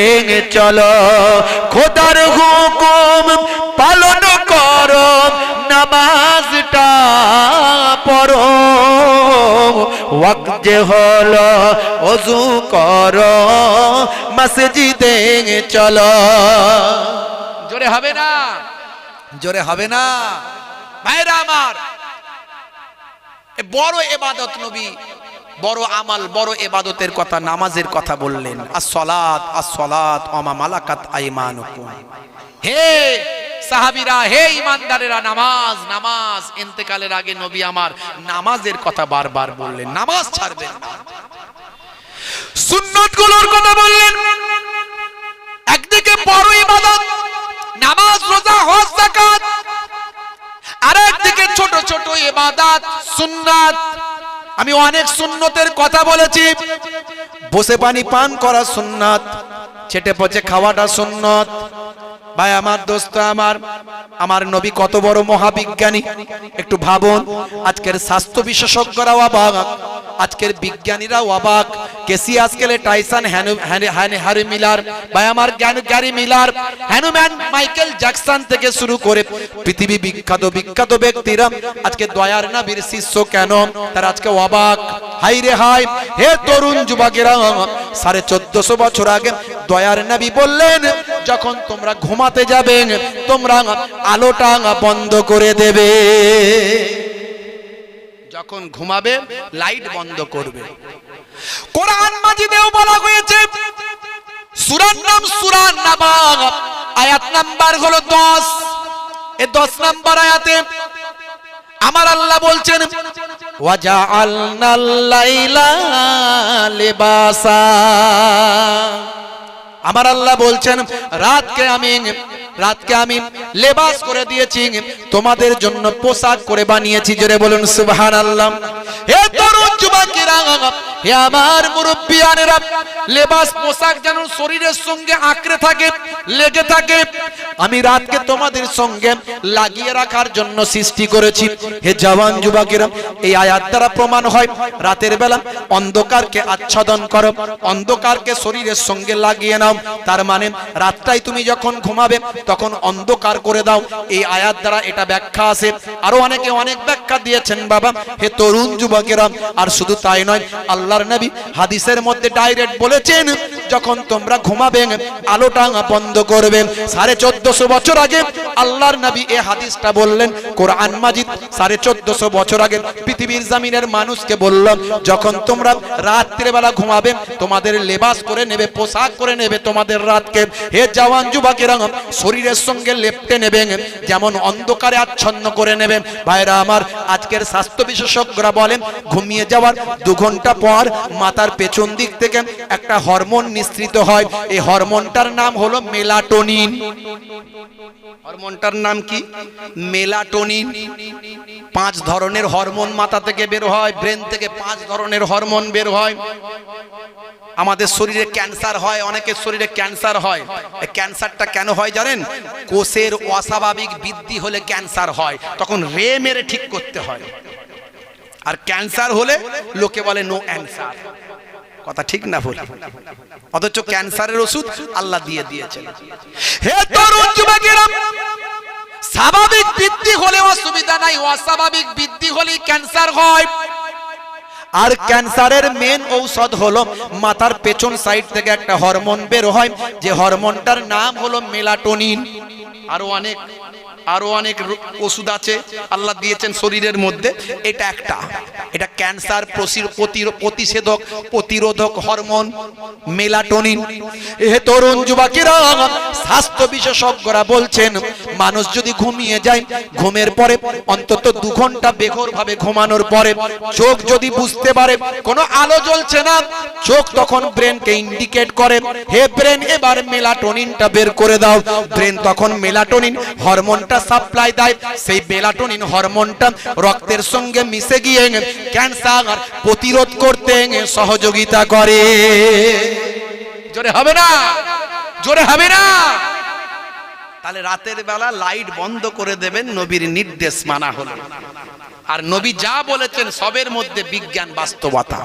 চলো, খোদার হুকুম পালন করো, নামাজটা পড়ো। ওয়াক্ত যে হলো ওযু করো মসজিদে চলো। জোরে হবে না? জোরে হবে না? ভাইরা আমার, বড় ইবাদত নবী, বড় আমাল, বড় ইবাদতের কথা, নামাজের কথা বললেন। আসসালাত আসসালাত ওয়া মা মালাকাত আইমানুকুম। হে সাহাবীরা, হে ঈমানদারেরা, নামাজ নামাজ। ইন্তেকালের আগে নবী আমার নামাজের কথা বারবার বললেন, নামাজ ছাড়বেন না। সুন্নতগুলোর কথা বললেন। একদিকে বড় ইবাদত নামাজ, রোজা, হজ, যাকাত, আর একদিকে ছোট ছোট ইবাদত সুন্নাত। আমি অনেক সুন্নতের কথা বলেছি। বসে পানি পান করা সুন্নাত, চেটে পচে খাওয়াটা সুন্নাত। ভাই আমার, দোস্ত আমার, আমার নবী কত বড় মহাবিজ্ঞানী একটু ভাবুন। আজকের স্বাস্থ্য বিশেষজ্ঞরাও অবাক, আজকের বিজ্ঞানীরাও অবাক। কেসিয়াস কেলে, টাইসন, হ্যারি মিলার, ভাই আমার Gary Miller, Hanuman, Michael Jackson থেকে শুরু করে পৃথিবী বিখ্যাত বিখ্যাত ব্যক্তিরা আজকে দয়ার নবীর শিষ্য কেন, তারা আজকে অবাক। হাই রে হাই, হে তরুণ যুবকেরা, 1450 বছর আগে দয়ার নবী বললেন, যখন তোমরা ঘুমাতে যাবে তোমরা আলোটা বন্ধ করে দেবে। যখন ঘুমাবে লাইট বন্ধ করবে। কোরআন মাজিদেও বলা হয়েছে, সূরার নাম সূরা নাবা, আয়াত নাম্বার হলো 10। এই 10 নাম্বার আয়াতে আমার আল্লাহ বলছেন ওয়াজআলনাল লাইলা লিবাসা, আমার আল্লাহ বলছেন রাতকে আমি লেবাস করে দিয়েছি, তোমাদের জন্য পোশাক করে বানিয়েছি। জোরে বলুন সুবহানাল্লাহ। হে তরুণ যুবকেরা, হে আমার মুরব্বিয়ানেরা, লেবাস পোশাক যেন শরীরের সঙ্গে আঁকড়ে থাকে, লেগে থাকে, আমি রাতকে তোমাদের সঙ্গে লাগিয়ে রাখার জন্য সৃষ্টি করেছি। হে জওয়ান যুবকেরা, এই আয়াত দ্বারা প্রমাণ হয় রাতের বেলা অন্ধকারকে আচ্ছাদন করো, অন্ধকারকে শরীরের সঙ্গে লাগিয়ে নাও। তার মানে রাতটাই তুমি যখন ঘুমাবে তখন অন্ধকার করে দাও। এই আয়াত দ্বারা এটা ব্যাখ্যা আছে। আরো অনেকে অনেক ব্যাখ্যা দিয়েছেন বাবা। হে তরুণ যুবকেরা, আর শুধু তাই নয়, আল্লাহর নবী হাদিসের মধ্যে ডাইরেক্ট বলেছেন যখন তোমরা ঘুমাবে আলোটা বন্ধ করবে। 1450 বছর আগে আল্লাহর নবী এই হাদিসটা বললেন। কোরআন মাজিদ 1450 বছর আগে পৃথিবীর জমিনের মানুষকে বলল, যখন তোমরা রাত্রে বেলা ঘুমাবে তোমাদের লেবাস করে নেবে, পোশাক করে নেবে তোমাদের রাতকে। হে জওয়ান যুবকেরা, শরীরের সঙ্গে লেপটে নেবে, যেমন অন্ধকারে আচ্ছন্ন করে নেবে। ভাইরা আমার, আজকের স্বাস্থ্য বিশেষজ্ঞরা বলেন ঘুমিয়ে যাওয়ার 2 ঘন্টা পর মাথার পেছন দিক থেকে একটা হরমোন নিঃসৃত হয়। এই হরমোনটার নাম হলো মেলাটোনিন। হরমোনটার নাম কি? মেলাটোনিন। 5 ধরনের হরমোন মাথা থেকে বের হয়, ব্রেন থেকে 5 ধরনের হরমোন বের হয়। আমাদের শরীরে ক্যান্সার হয়, অনেকের শরীরে ক্যান্সার হয়। এই ক্যান্সারটা কেন হয় জানেন? কোষের অস্বাভাবিক বৃদ্ধি হলে ক্যান্সার হয়, তখন রে মেরে ঠিক করতে হয়। আর ক্যান্সার হলে লোকে বলে নো অ্যানসার। কথা ঠিক না ভুল? অথচ ক্যান্সারের ওষুধ আল্লাহ দিয়ে দিয়েছেন। হে তরুণ যুবকেরা, স্বাভাবিক বৃদ্ধি হলে অসুবিধা নাই, অস্বাভাবিক বৃদ্ধি হলে ক্যান্সার হয়। আর ক্যান্সারের মেন ঔষধ হলো মাথার পেছন সাইড থেকে একটা হরমোন বের হয়, যে হরমোনটার নাম হলো মেলাটোনিন। আরো অনেক ওষুধ আছে আল্লাহ দিয়েছেন শরীরের মধ্যে। এটা ক্যান্সার প্রতিরোধক হরমোন মেলাটোনিন। হে তরুণ যুবকেরা, স্বাস্থ্য বিশেষজ্ঞরা বলছেন মানুষ যদি ঘুমিয়ে যায়, ঘুমের পরে অন্তত 2 ঘন্টা বেঘোর ভাবে ঘুমানোর পরে চোখ যদি বুঝতে পারে কোনো আলো জ্বলছে না, চোখ তখন ব্রেনকে ইন্ডিকেট করে, হে ব্রেন এবার মেলাটোনিনটা বের করে দাও। ব্রেন তখন মেলাটোনিন হরমোনটা সাপ্লাই দেয়। সেই মেলাটোনিন হরমোনটা রক্তের সঙ্গে মিশে গিয়ে ক্যান্সার প্রতিরোধ করতে সহযোগিতা করে। জোরে হবে না? জোরে হবে না? তাহলে রাতের বেলা লাইট বন্ধ করে দেবেন, নবীর নির্দেশ মানা হলো। আর নবী যা বলেছেন সবের মধ্যে বিজ্ঞান, বাস্তবতা।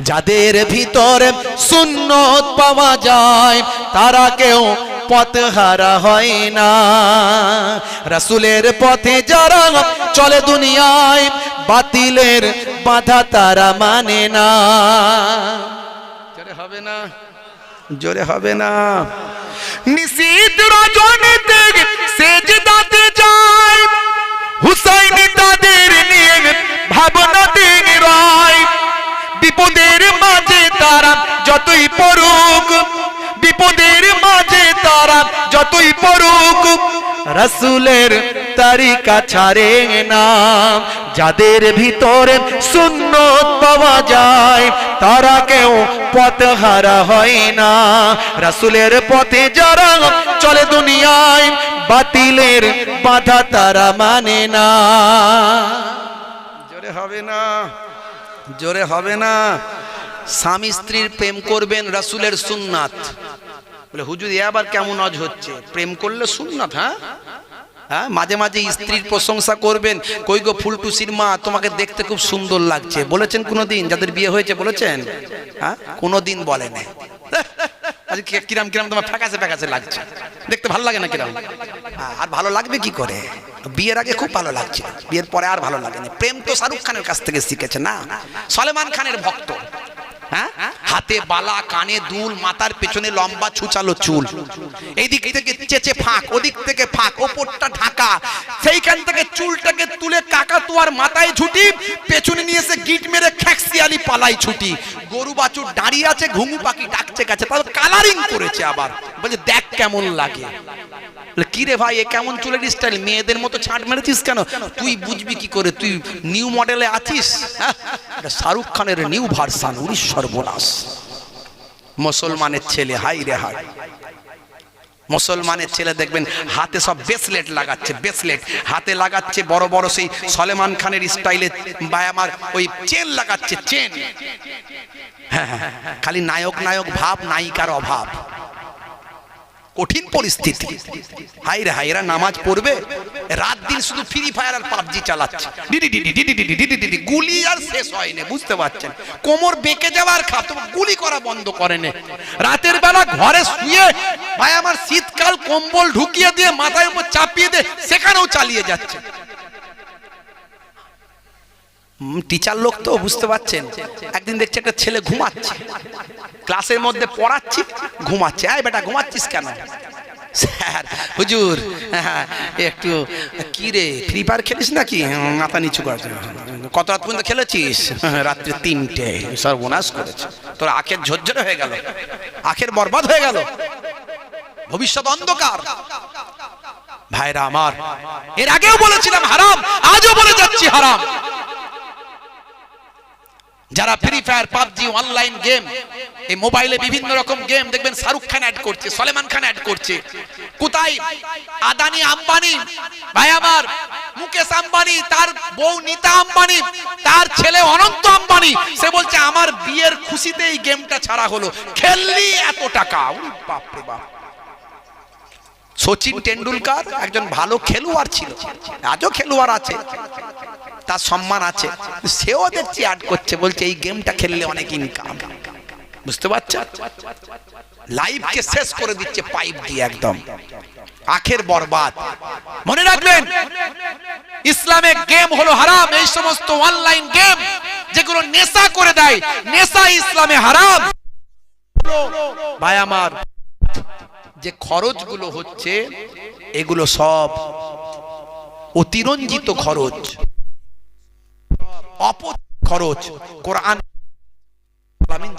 যাদের ভিতরে সুন্নত পাওয়া যায় তারা কেউ পথহারা হয় না। রাসূলের পথে যারা চলে দুনিয়ায় বাতিলের বাধা তারা মানে না। জোরে হবে না? জোরে হবে না? নিশীথ রজনীতে সেজদাতে যায়, হুসাইন তাদের নিয়ে ভাবনাতে রয়। বিপদের মাঝে তারা যতই পড়ুক, বিপদের মাঝে তারা যতই পড়ুক, রাসূলের তরিকা ছাড়ে না। যাদের ভিতরে সুন্নত পাওয়া যায় তারা কেউ পথহারা হয় না। রাসূলের পথে যারা চলে দুনিয়ায় বাতিলের বাধা তারা মানে না। জোরে হবে না? জোরে হবে না? স্বামী স্ত্রীর প্রেম করবেন, রাসূলের সুন্নাত। বলে হুজুর এ আবার কেমন আজ হচ্ছে? প্রেম করলে সুন্নাত? হ্যাঁ, মাঝে মাঝে স্ত্রীর প্রশংসা করবেন। কই গো ফুলটুসির মা, তোমাকে দেখতে খুব সুন্দর লাগছে। বলেছেন কোনোদিন? যাদের বিয়ে হয়েছে বলেছেন? হ্যাঁ, কোনোদিন বলে না। কিরাম কিরাম তোমার ফ্যাকাসে ফ্যাকাসে লাগছে, দেখতে ভালো লাগে না কিরাম? আর ভালো লাগবে কি করে? বিয়ের আগে খুব ভালো লাগছে, বিয়ের পরে আর ভালো লাগে না। প্রেম তো শাহরুখ খানের কাছ থেকে শিখেছে না, সলমান খানের ভক্ত। হ্যাঁ, হাতে বালা, কানে দুল, মাথার পেছনে লম্বা ছুচালো চুল, এই দিক থেকে চেচে ফাঁক, ওদিক থেকে ফাঁক, ওপরটা ঢাকা, সেইখান থেকে চুলটাকে তুলে কাকাতুয়ার মাথায় ছুটি, পেছনে নিয়ে এসে গিট মেরে খ্যাকসিয়ালি পালাই ছুটি, গরু বাছুর দাঁড়িয়ে আছে, ঘুঘু পাখি ডাকছে কাছে, তাহলে কালারিং করেছে, আবার বলছে দেখ কেমন লাগে। কি রে ভাই, এ কেমন চুলের স্টাইল, মেয়েদের মতো ছাঁট মেরেছিস কেন? তুই বুঝবি কি করে, তুই নিউ মডেলে আছিস? শাহরুখ খানের নিউ ভার্সন, উড়িষ সর্বনাশ। মুসলমানের ছেলে, হাই রে হাই, মুসলমানের ছেলে দেখবেন হাতে সব ব্রেসলেট লাগাচ্ছে, ব্রেসলেট হাতে লাগাচ্ছে, বড় বড় সেই সলেমান খানের স্টাইলে বা আমার ওই চেন লাগাচ্ছে, চেন। হ্যাঁ হ্যাঁ, খালি নায়ক নায়ক ভাব, নায়িকার অভাব, কঠিন পরিস্থিতি। হাই রে হাই, এরা নামাজ পড়বে, রাত দিন শুধু ফ্রি ফায়ার আর পাবজি চালাচ্ছে, গুলি আর শেষ হয়নি, বুঝতে পারছেন? কোমর বেঁকে যাওয়ার খাপ, গুলি করা বন্ধ করেনি। রাতের বেলা ঘরে শুয়ে ভাই আমার শীতকাল কম্বল ঢুকিয়ে দিয়ে মাথায় উপর চাপিয়ে দিয়ে সেখানেও চালিয়ে যাচ্ছে। টিচার লোক তো, বুঝতে পারছেন? একদিন দেখছি একটা ছেলে ঘুমাচ্ছে, ক্লাসের মধ্যে পড়াচ্ছি, ঘুমাচ্ছে। আয় বেটা, ঘুমাচ্ছিস কেন? স্যার হুজুর একটু, কি রে ফ্রি ফায়ার খেলিস নাকি? মাথা নিচু করেছে। কত রাত পর্যন্ত খেলেছিস? রাত্রে 3টে। সর্বনাশ করেছে, তোর আখের ঝরঝরে হয়ে গেল, আখের বরবাদ হয়ে গেল, ভবিষ্যৎ অন্ধকার। ভাইরা আমার, এর আগেও বলেছিলাম হারাম, আজও বলে যাচ্ছি হারাম। যারা free fire, PUBG, online game, এই মোবাইলে বিভিন্ন রকম গেম দেখবেন শাহরুখ খান অ্যাড করছে, সলেমান খান অ্যাড করছে। কোথায় আদানি আম্বানি, ভাই আমার মুকেশ আম্বানি, তার বউ নীতা আম্বানি, তার ছেলে অনন্ত আম্বানি, সে বলছে আমার বিয়ের খুশিতে এই গেমটা ছাড়া হলো, খেললি এত টাকা। বাপ রে বাপ। সচিন টেন্ডুলকার একজন ভালো খেলোয়াড় ছিল, আজও খেলোয়াড় আছে, তার সম্মান আছে, সেও দেখছি অ্যাড করছে, বলছে এই গেমটা খেললে অনেক ইনকাম। বুঝতে পারছেন? লাইফকে শেষ করে দিচ্ছে পাইপ দিয়ে, একদম আখের বরবাদ। মনে রাখবেন, ইসলামে গেম হলো হারাম। এই সমস্ত অনলাইন গেম যেগুলো নেশা করে দেয়, নেশা ইসলামে হারাম। ভাই আমার, যে খরচগুলো হচ্ছে এগুলো সব অতিরঞ্জিত খরচ, খরচ। কোরআন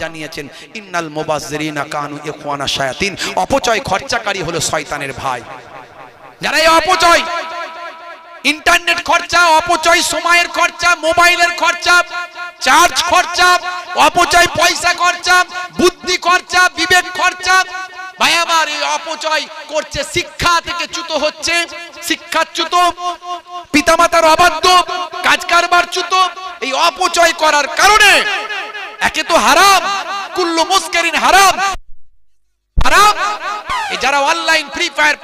জানিয়েছেন ইন্নাল মুবাজ্জিরিনা কানু ইখওয়ানা শায়াতিন, অপচয় খরচাকারী হলো শয়তানের ভাই। যারা এই অপচয়, ইন্টারনেট খরচা, অপচয় সময়ের খরচা, মোবাইলের খরচা, চার্জ খরচা, অপচয় পয়সা খরচা, বুদ্ধি খরচা, বিবেক খরচা, ভাই আমার এই অপচয় করছে, শিক্ষা থেকে চ্যুত হচ্ছে, শিক্ষাচ্যুত, পিতামাতার অবাধ্য, কাজ কারবার চ্যুত। এই অপচয় করার কারণে একে তো হারাম, কুল্লু মুস্কিরিন হারাম, হারাম। এই যারা অনলাইন ফ্রি ফায়ার,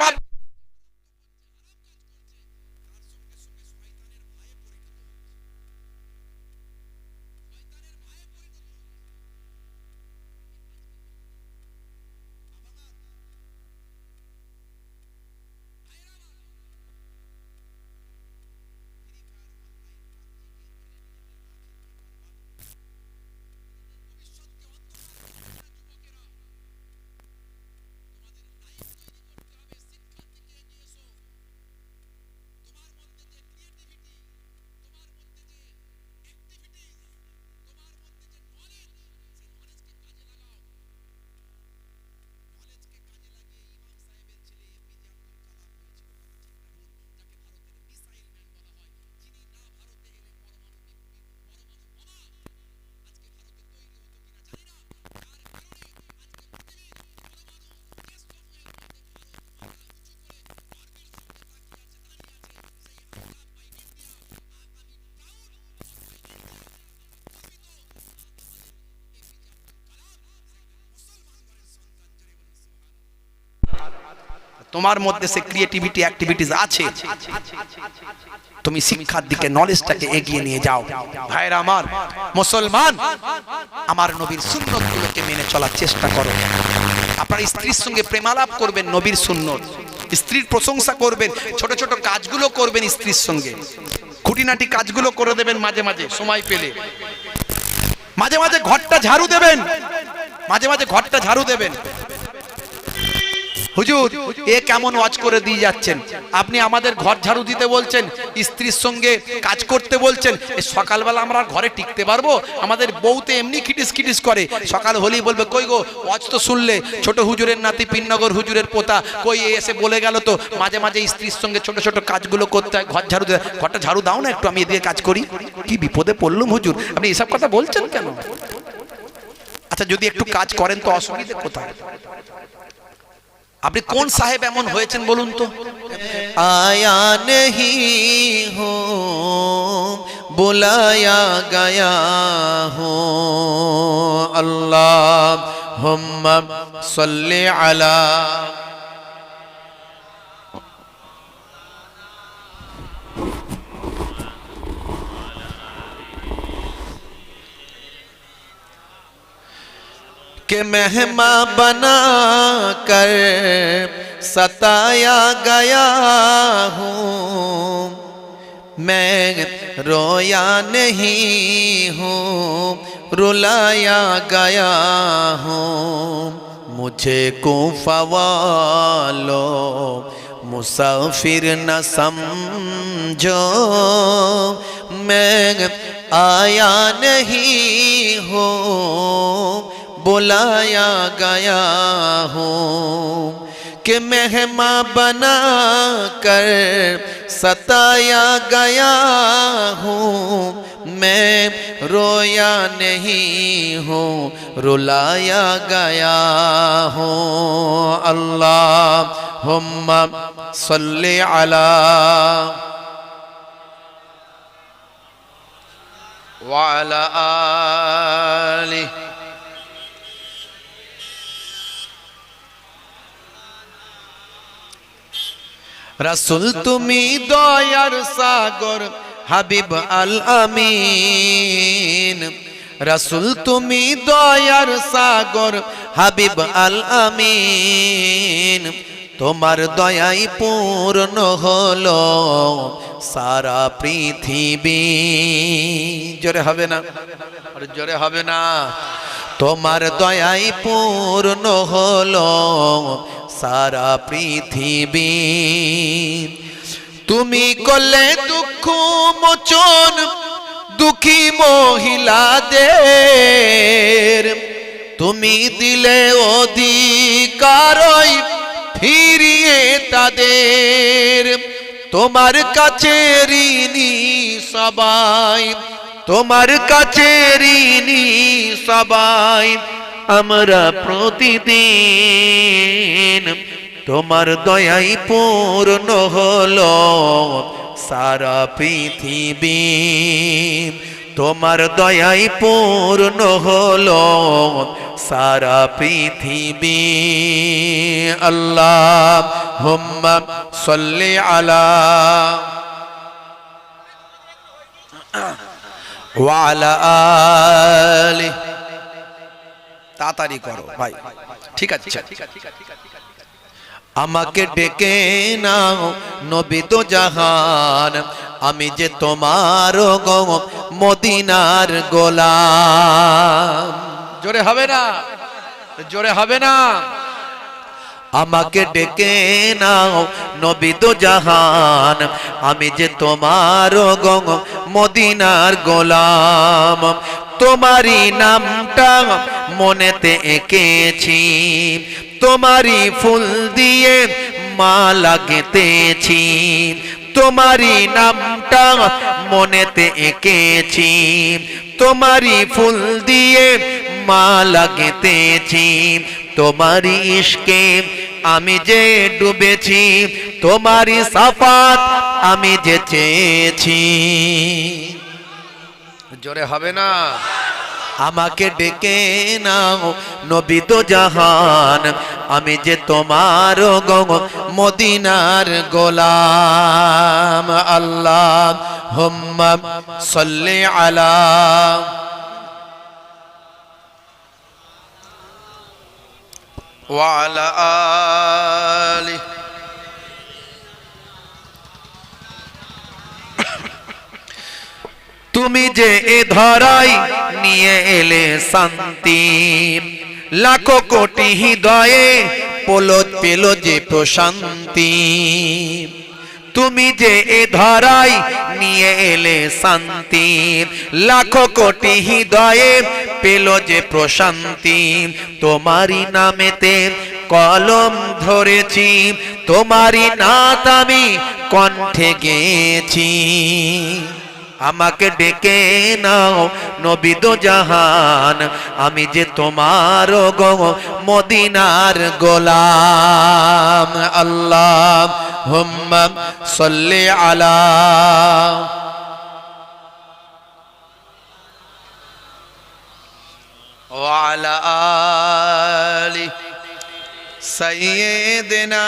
তোমার মধ্যে সে ক্রিয়েটিভিটি, অ্যাক্টিভিটিস আছে, তুমি শিক্ষার দিকে, নলেজটাকে এগিয়ে নিয়ে যাও। ভাইরা আমার, মুসলমান, আমার নবীর সুন্নতগুলোকে মেনে চলার চেষ্টা করো। আপনার স্ত্রীর সঙ্গে প্রেমালাপ করবেন, নবীর সুন্নত, স্ত্রীর প্রশংসা করবেন, ছোট ছোট কাজগুলো করবেন স্ত্রীর সঙ্গে, খুঁটিনাটি কাজগুলো করে দেবেন মাঝে মাঝে সময় পেলে। মাঝে মাঝে ঘরটা ঝাড়ু দেবেন, মাঝে মাঝে ঘরটা ঝাড়ু দেবেন। হুজুর এ কেমন ওয়াজ করে দিয়ে যাচ্ছেন, আপনি আমাদের ঘর ঝাড়ু দিতে বলছেন, স্ত্রীর সঙ্গে কাজ করতে বলছেন, এই সকালবেলা আমরা ঘরে টিকতে পারবো? আমাদের বউতে এমনি খিটিস খিটিস করে, সকাল হলেই বলবে কই গো ওয়াজ তো শুনলে, ছোট হুজুরের নাতি পিননগর হুজুরের পোতা কই এসে বলে গেল তো মাঝে মাঝে স্ত্রীর সঙ্গে ছোট ছোট কাজগুলো করতে হয়, ঘর ঝাড়ু দেয়, ঘরটা ঝাড়ু দাও না একটু, আমি এদিকে কাজ করি। কি বিপদে পড়লুম হুজুর, আপনি এসব কথা বলছেন কেন? আচ্ছা যদি একটু কাজ করেন তো অসুবিধা কোথায়? আপনি কোন সাহেব এমন হয়েছেন বলুন তো? आया नहीं हूँ बुलाया गया हूँ अल्लाहुम्मा सल्ली अला के मेहमा बना कर सताया गया हूँ, मैं रोया नहीं हूँ रुलाया गया हूँ। मुझे कूफा वालों मुसाफिर न समझो, मैं आया नहीं हूँ बुलाया गया हूँ। कि मेहमा बना कर सताया गया हूँ, मैं रोया नहीं हूँ रुलाया गया हूँ। अल्लाहुम्मा सल्ली अला व अला आलिहि। रसूल तुमी दयार सागर হাবিব আল আমিন, রসুল তুমি দয়ার সাগর হাবিব আল আমিন। তোমার দয়াই পূর্ণ হলো সারা পৃথিবী। জোরে হবে না? আর জোরে হবে না? তোমার দয়াই পূর্ণ হলো সারা পৃথিবী। তুমি করলে দুঃখ মোচন দুঃখী মহিলাদের, তুমি দিলে অধিকার ফিরিয়ে তাদের। তোমার কাছে ঋণী সবাই, তোমার কাছে ঋণী সবাই আমরা প্রতিদিন। তোমার দয়াই পূর্ণ হলো সারা পৃথিবী। তোমার দয়াই পূর্ণ হলো সারা পৃথিবী। আল্লাহুম্মা সাল্লি আলা ওয়া আলা আলিহি। তাড়াতাড়ি করো ভাই, ঠিক আছে। আমাকে ডেকে নাও নবী দো জাহান, আমি যে তোমার গো মদিনার গোলাম। জোরে হবে না? জোরে হবে না? আমাকে ডেকে নাও নবী দো জাহান, আমি যে তোমার গো মদিনার গোলাম। তোমারই নামটা মনেতে এঁকেছি, তোমারই ফুল দিয়ে মালা গেঁথেছি। তোমারই নামটা মনেতে এঁকেছি, তোমারই ফুল দিয়ে মালা গেঁথেছি। তোমারই ইশকে আমি যে ডুবেছি, তোমারই সাফাত আমি যে চেয়েছি। জোরে হবে না? আমাকে ডেকে নাও নবী দো জাহান, আমি যে তোমার গো মদিনার গোলাম। আল্লাহুম্মা সাল্লি আলা ওয়া আলা আলিহি। তুমি যে এ ধরাই নিয়ে এলে শান্তি লাখো কোটি হৃদয়ে পেল যে প্রশান্তি তুমি যে এ ধরাই নিয়ে এলে শান্তি লাখো কোটি হৃদয়ে পেল যে প্রশান্তি তোমারই নামেতে কলম ধরেছি তোমারই নাত আমি কণ্ঠে গেয়েছি আমাকে ডেকে নাও নবী দো জাহান আমি যে তোমার গো মদিনার গোলাম আল্লাহুম্মা সাল্লি আলা ওয়া আলা আলি সাইয়্যিদিনা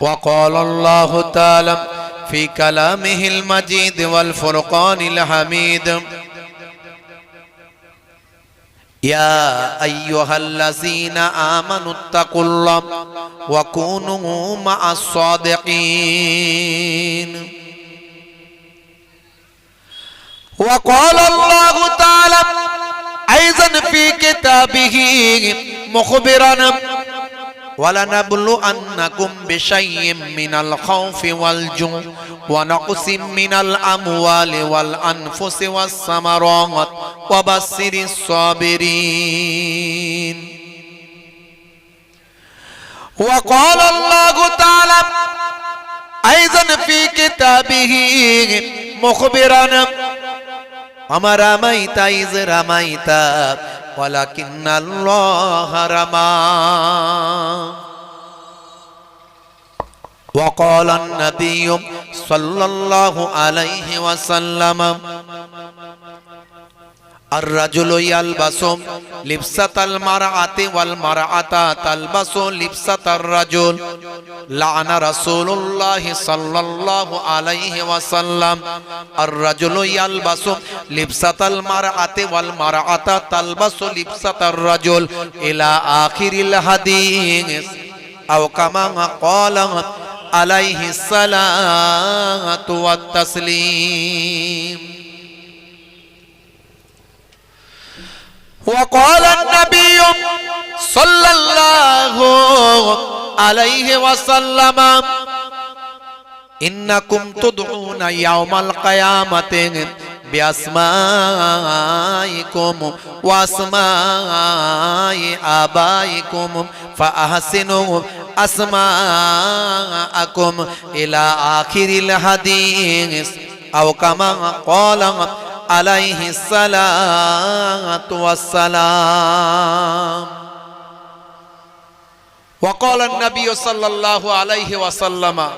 وقال الله تعالى في كلامه المجيد والفرقان الحميد يا أيها الذين آمنوا اتقوا الله وكونوا مع الصادقين وقال الله تعالى أيضا في كتابه مخبرا وَلَنَبْلُوَنَّكُمْ بِشَيْءٍ مِّنَ الْخَوْفِ وَالْجُوعِ وَنَقْصٍ مِّنَ الْأَمْوَالِ وَالْأَنفُسِ وَالثَّمَرَاتِ وَبَشِّرِ الصَّابِرِينَ وقال الله تعالى أيضا في كتابه مخبرا وما رميت إذ رميت ولكن الله رمى وقال النبي صلى الله عليه وسلم الرجل يلبس لبسة المرأة والمرأة تلبس لبسة الرجل لعن رسول الله صلى الله عليه وسلم الرجل يلبس لبسة المرأة والمرأة تلبس لبسة الرجل إلى آخر الحديث أو كما قال عليه الصلاة والتسليم وقال النبي صلى الله عليه وسلم إنكم تدعون يوم القيامة بأسمائكم وأسماء آبائكم فأحسنوا أسماءكم إلى آخر الحديث أو كما قال عليه الصلاة والسلام وقال النبي صلى الله عليه وسلم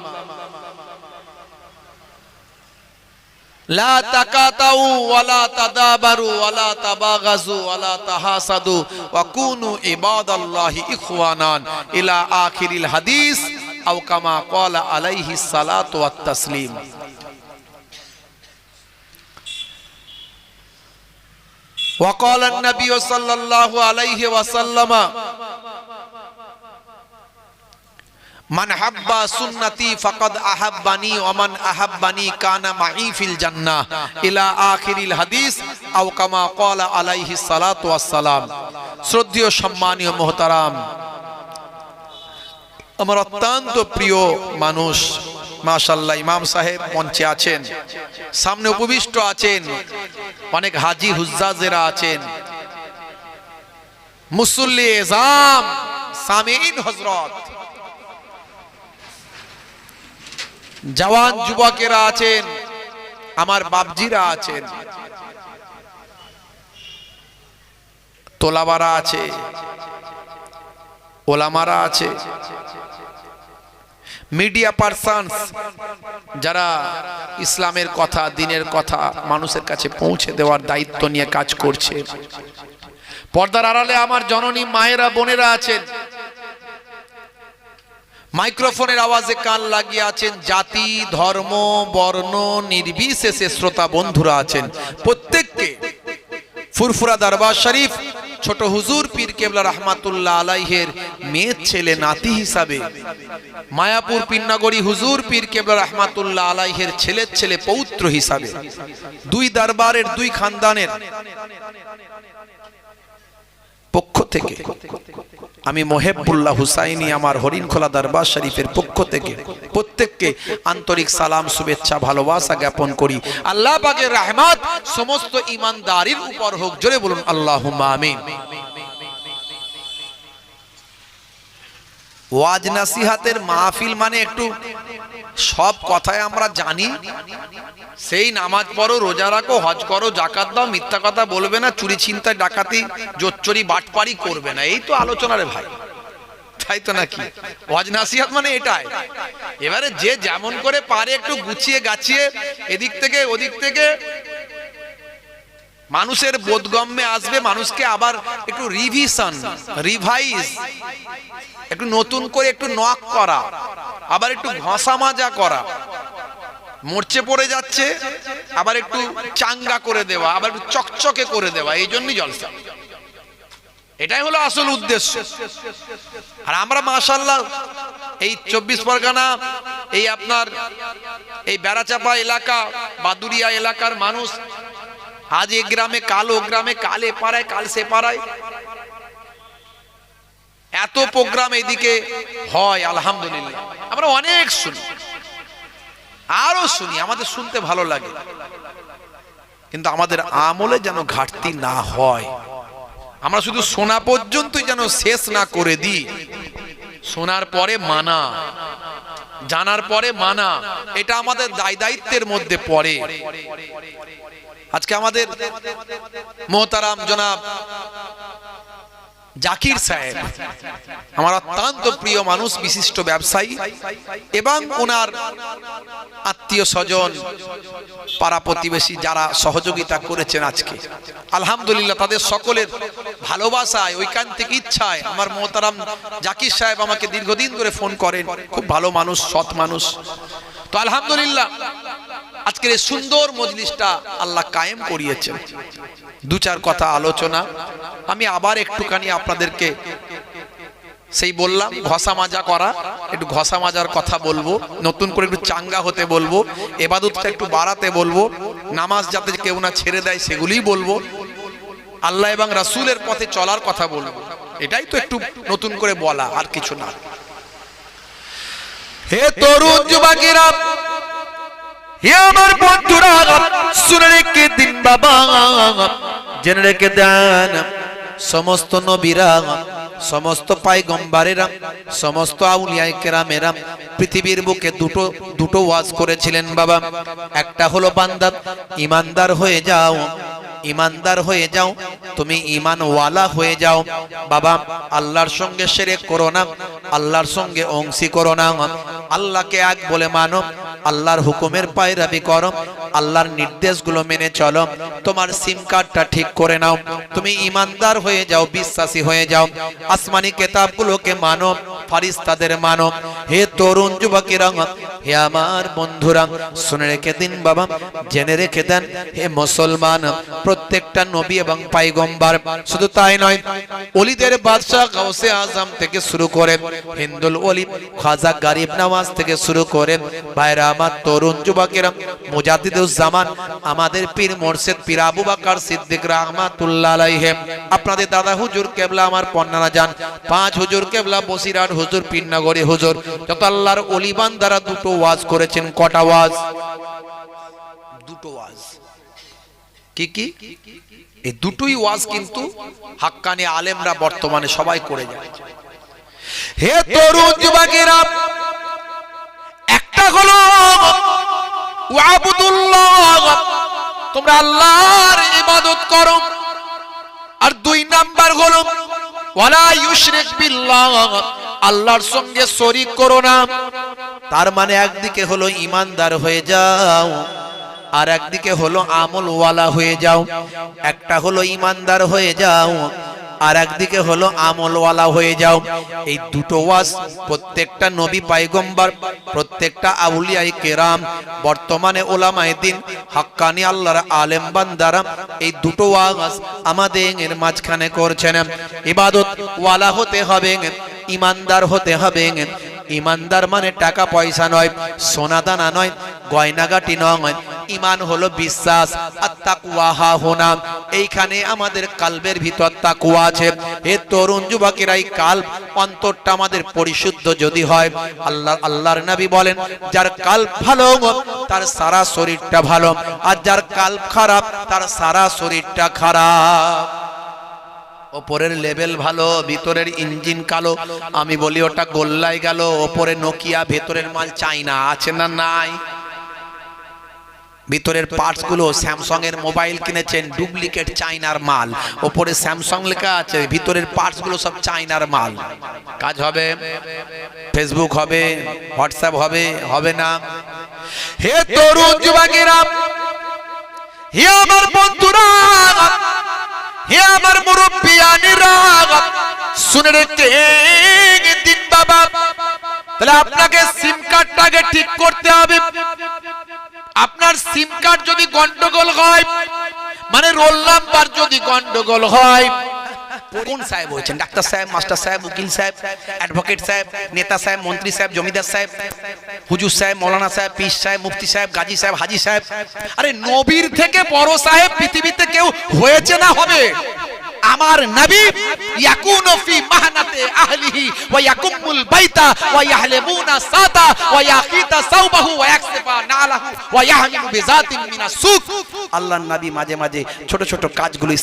لا تقاطعوا ولا تدابروا ولا تباغضوا ولا تحاسدوا وكونوا عباد الله إخوانا إلى آخر الحديث أو كما قال عليه الصلاة والتسليم وقال النبي صلى الله عليه وسلم من حب سنتي فقد أحبني ومن أحبني كان معي في الجنة إلى آخر الحديث أو كما قال عليه الصلاة والسلام শ্রদ্ধেয় সম্মানীয় মোহতারাম আমার অত্যন্ত প্রিয় মানুষ মাশাআল্লাহ ইমাম সাহেব মঞ্চে আছেন সামনে উপবিষ্ট আছেন অনেক হাজী হুজ্জাজেরা আছেন মুসল্লি এজাম সামিঈন হযরত জওয়ান যুবকেরা আছেন আমার বাপজিরা আছেন তোলাবারা আছে ওলামারা আছে মিডিয়া পারসনস যারা ইসলামের কথা দ্বীনের কথা মানুষের কাছে পৌঁছে দেওয়ার দায়িত্ব নিয়ে কাজ করছে পর্দার আড়ালে আমার জননী মায়েরা বোনেরা আছেন মাইক্রোফোনের আওয়াজে কান লাগিয়ে আছেন জাতি ধর্ম বর্ণ নির্বিশেষে শ্রোতা বন্ধুরা আছেন প্রত্যেককে ফুরফুরা দরবার শরীফ ছোট হুজুর পীর কেবলা রহমাতুল্লাহ আলাইহের মেয়ে ছেলে নাতি হিসাবে, মায়াপুর পীরনগরী হুজুর পীর কেবলা রহমাতুল্লাহ আলাইহের ছেলের ছেলে পৌত্র হিসাবে, দুই দরবারের দুই খানদানের পক্ষ থেকে আমি মোহেবুল্লাহ হুসাইনি আমার হরিণখোলা দরবার শরীফের পক্ষ থেকে প্রত্যেককে আন্তরিক সালাম, শুভেচ্ছা, ভালোবাসা জ্ঞাপন করি। আল্লাহ পাকের রহমত সমস্ত ঈমানদারির উপর হোক, জোরে বলুন আল্লাহুম্মা আমিন। ওয়াজ নাসিহাতের মাহফিল মানে একটু সব কথাই আমরা জানি, সেই নামাজ পড়ো, রোজা রাখো, হজ করো, যাকাত দাও, মিথ্যা কথা বলবে না, চুরি ছিনতাই ডাকাতি জোচ্চুরি বাটপারি করবে না, এই তো আলোচনা রে ভাই, তাই তো নাকি? ওয়াজ নাসিহাত মানে এটাই। এবারে যে যেমন করে পারে একটু গুছিয়ে গাছিয়ে এদিক থেকে ওদিক থেকে মানুষের বোধগম্যে আসবে, মানুষকে আবার একটু রিভিশন, রিভাইজ, একটু নতুন করে একটু নক করা, আবার একটু ঘষা মাজা করা, মরচে পড়ে যাচ্ছে আবার একটু চাঙ্গা করে দেওয়া, আবার একটু চকচকে করে দেওয়া, এই জন্যই জলসা। এটাই হলো আসল উদ্দেশ্য। আর আমরা মাশাআল্লাহ এই 24 পরগনা, এই আপনার এই বেড়াচাপা এলাকা, বাদুরিয়া এলাকার মানুষ আজ এই গ্রামে, কাল ও গ্রামে, কাল এ পাড়ায়, কাল সে পাড়ায়, এত প্রোগ্রাম এইদিকে হয় আলহামদুলিল্লাহ। আমরা অনেক শুনি, আরো শুনি, আমাদের শুনতে ভালো লাগে, কিন্তু আমাদের আমলে যেন ঘাটতি না হয়। আমরা শুধু শোনা পর্যন্তই যেন শেষ না করে দিই। শোনার পরে মানা, জানার পরে মানা, এটা আমাদের দায়িত্বের মধ্যে পড়ে। আজকে আমাদের মোহতারাম জনাব জাকির সাহেব, আমার অত্যন্ত প্রিয় মানুষ, বিশিষ্ট ব্যবসায়ী, এবং ওনার আত্মীয় স্বজন, পাড়া প্রতিবেশী যারা সহযোগিতা করেছেন আজকে আলহামদুলিল্লাহ, তাদের সকলের ভালোবাসায়, ঐকান্তিক ইচ্ছায় আমার মোহতারাম জাকির সাহেব আমাকে দীর্ঘদিন ধরে ফোন করেন। খুব ভালো মানুষ, সৎ মানুষ। তো আলহামদুলিল্লাহ আজকের এই সুন্দর মজলিসটা আল্লাহ কায়েম করিয়েছেন। দু চার কথা আলোচনা আমি আবার একটুখানি আপনাদেরকে, সেই বললাম ঘষা মাজা করা, একটু ঘষা মাজার কথা বলবো, নতুন করে একটু চাঙ্গা হতে বলবো, ইবাদতটা একটু বাড়াতে বলবো, নামাজ যাতে কেউ না ছেড়ে দেয় সেগুলিই বলবো, আল্লাহ এবং রাসূলের পথে চলার কথা বলবো। এটাই তো একটু নতুন করে বলা, আর কিছু না। হে তরুণ যুবকেরা, হে আমার বন্ধুরা, শুনে রেখে দিন বাবা, জেনে রেখে দেন, সমস্ত নবীরা, সমস্ত পয়গম্বরেরা, সমস্ত আউলিয়ায়ে কেরামেরা পৃথিবীর বুকে দুটো ওয়াজ করেছিলেন বাবা। একটা হলো বান্দা ইমানদার হয়ে যাও, ইমানদার হয়ে যাও, তুমি ইমানওয়ালা হয়ে যাও বাবা। আল্লাহর সঙ্গে শিরক করো না, আল্লাহর সঙ্গে অংশী করো না, আল্লাহকে এক বলে মানো, আল্লাহর হুকুমের পায়রাবি করো, আল্লাহর নির্দেশগুলো মেনে চলো, তোমার সিম কার্ডটা ঠিক করে নাও, তুমি ইমানদার হয়ে যাও, বিশ্বাসী হয়ে যাও, আসমানি কিতাবগুলোকে মানো, ফেরেশতাদের মানো। হে তরুণ যুবকেরা, হে আমার বন্ধুরা, শুনে রেখে দিন বাবা, জেনে রেখে দেন হে মুসলমান, প্রত্যেকটা নবী এবং পয়গম্বর, শুধু তাই নয়, ওলিদের বাদশা গাউসে আজম থেকে শুরু করে হিন্দুল ওলি খাজা গরিব নওয়াজ থেকে শুরু করে ভাইরা আমার তরুণ যুবকেরা, মুজাদ্দিদুজ জামান আমাদের পীর মুর্শিদ পীর আবু বকর সিদ্দিক রাহমাতুল্লাহ আলাইহি, আপনাদের দাদা হুজুর কেবলা আমার পন্নানা জান, পাঁচ হুজুর কেবলা বসিরহাট হুজুর, পীরনগরী হুজুর, যত আল্লাহর ওলি বান্দারা দুটো ওয়াজ করেছেন। কটা ওয়াজ? দুটো ওয়াজ। কি কি? এই দুটোই ওয়াজ কিন্তু হাক্কানি আলেমরা বর্তমানে সবাই করে যায়। হে তরুণ যুবকেরা, একটা হলো ওয়াবুদুল্লাহ, তোমরা আল্লাহর ইবাদত করো, আর দুই নাম্বার হলো ওয়ালা ইউশরিক বিল্লাহ, আল্লাহর সঙ্গে শরীক করো না। তার মানে একদিকে হলো ইমানদার হয়ে যাও, আর একদিকে হলো আমলওয়ালা হয়ে যাও। একটা হলো ইমানদার হয়ে যাও, আর একদিকে হলো আমলওয়ালা হয়ে যাও। এই দুটো ওয়াজ প্রত্যেকটা নবী পয়গম্বর, প্রত্যেকটা আউলিয়ায়ে কেরাম, বর্তমানে ওলামায়ে দ্বীন, হাক্কানি আল্লাহর আলেম বান্দারা এই দুটো ওয়াজ আমাদের মাঝখানে করছেন। ইবাদত ওয়ালা হতে হবে, ইমানদার হতে হবে। ইমানদার মানে টাকা পয়সা নয়, সোনা দানা নয়, গয়নাগাটি নয়। ইমান হলো বিশ্বাস। আর তাকওয়া হাহুনা, এইখানে আমাদের কালবের ভিতর তাকওয়া আছে। হে তরুণ যুবকেরা, এই কালব অন্তরটা আমাদের পরিশুদ্ধ যদি হয়, আল্লাহর নবী বলেন যার কালব ভালো তার সারা শরীরটা ভালো, আর যার কালব খারাপ তার সারা শরীরটা খারাপ। ওপরের লেভেল ভালো, ভিতরের ইঞ্জিন কালো। আমি বলি ওটা গোল্লাই গেল। ওপরে নোকিয়া, ভেতরের মাল চাইনা। আছে না নাই? ভিতরের পার্টস গুলো স্যামসাং এর মোবাইল কিনেছেন, ডুপ্লিকেট চাইনার মাল। ওপরে স্যামসাং লেখা আছে, ভিতরের পার্টস গুলো সব চাইনার মাল। কাজ হবে? ফেসবুক হবে, হোয়াটসঅ্যাপ হবে? হবে না। হে তরুণ যুবকেরা, হে আমার বন্ধুরা, হে আমার মুরব্বিয়ানিরা, শুনে রেখে দিন বাবা। তাহলে আপনাকে সিম কার্ডটাকে ঠিক করতে হবে। আপনার সিম কার্ড যদি গন্ডগোল হয়, মানে রোল নাম্বার যদি গন্ডগোল হয়, কোন সাহেব হয়েছেন? ডাক্তার সাহেব, মাস্টার সাহেব, উকিল সাহেব, অ্যাডভোকেট সাহেব, নেতা সাহেব, মন্ত্রী সাহেব, জমিদার সাহেব, হুজুর সাহেব, মৌলানা সাহেব, পীর সাহেব, মুফতি সাহেব, গাজী সাহেব, হাজী সাহেব। আরে নবীর থেকে বড় সাহেব পৃথিবীতে কেউ হয়েছে না হবে? আমার নবী ইয়াকুনু ফি মাহনাতি আহলিহি ওয়া ইয়াকুমুল বাইতা ওয়া ইয়াহলিমুনা সাতা ওয়া ইয়াকিতা সাওবাহু ওয়া ইয়াকসিফা নালাহু ওয়া ইয়াহমিলু বিজাতিন মিনাস সুক। আল্লাহর নবী মাঝে মাঝে ছোট ছোট কাজগুলো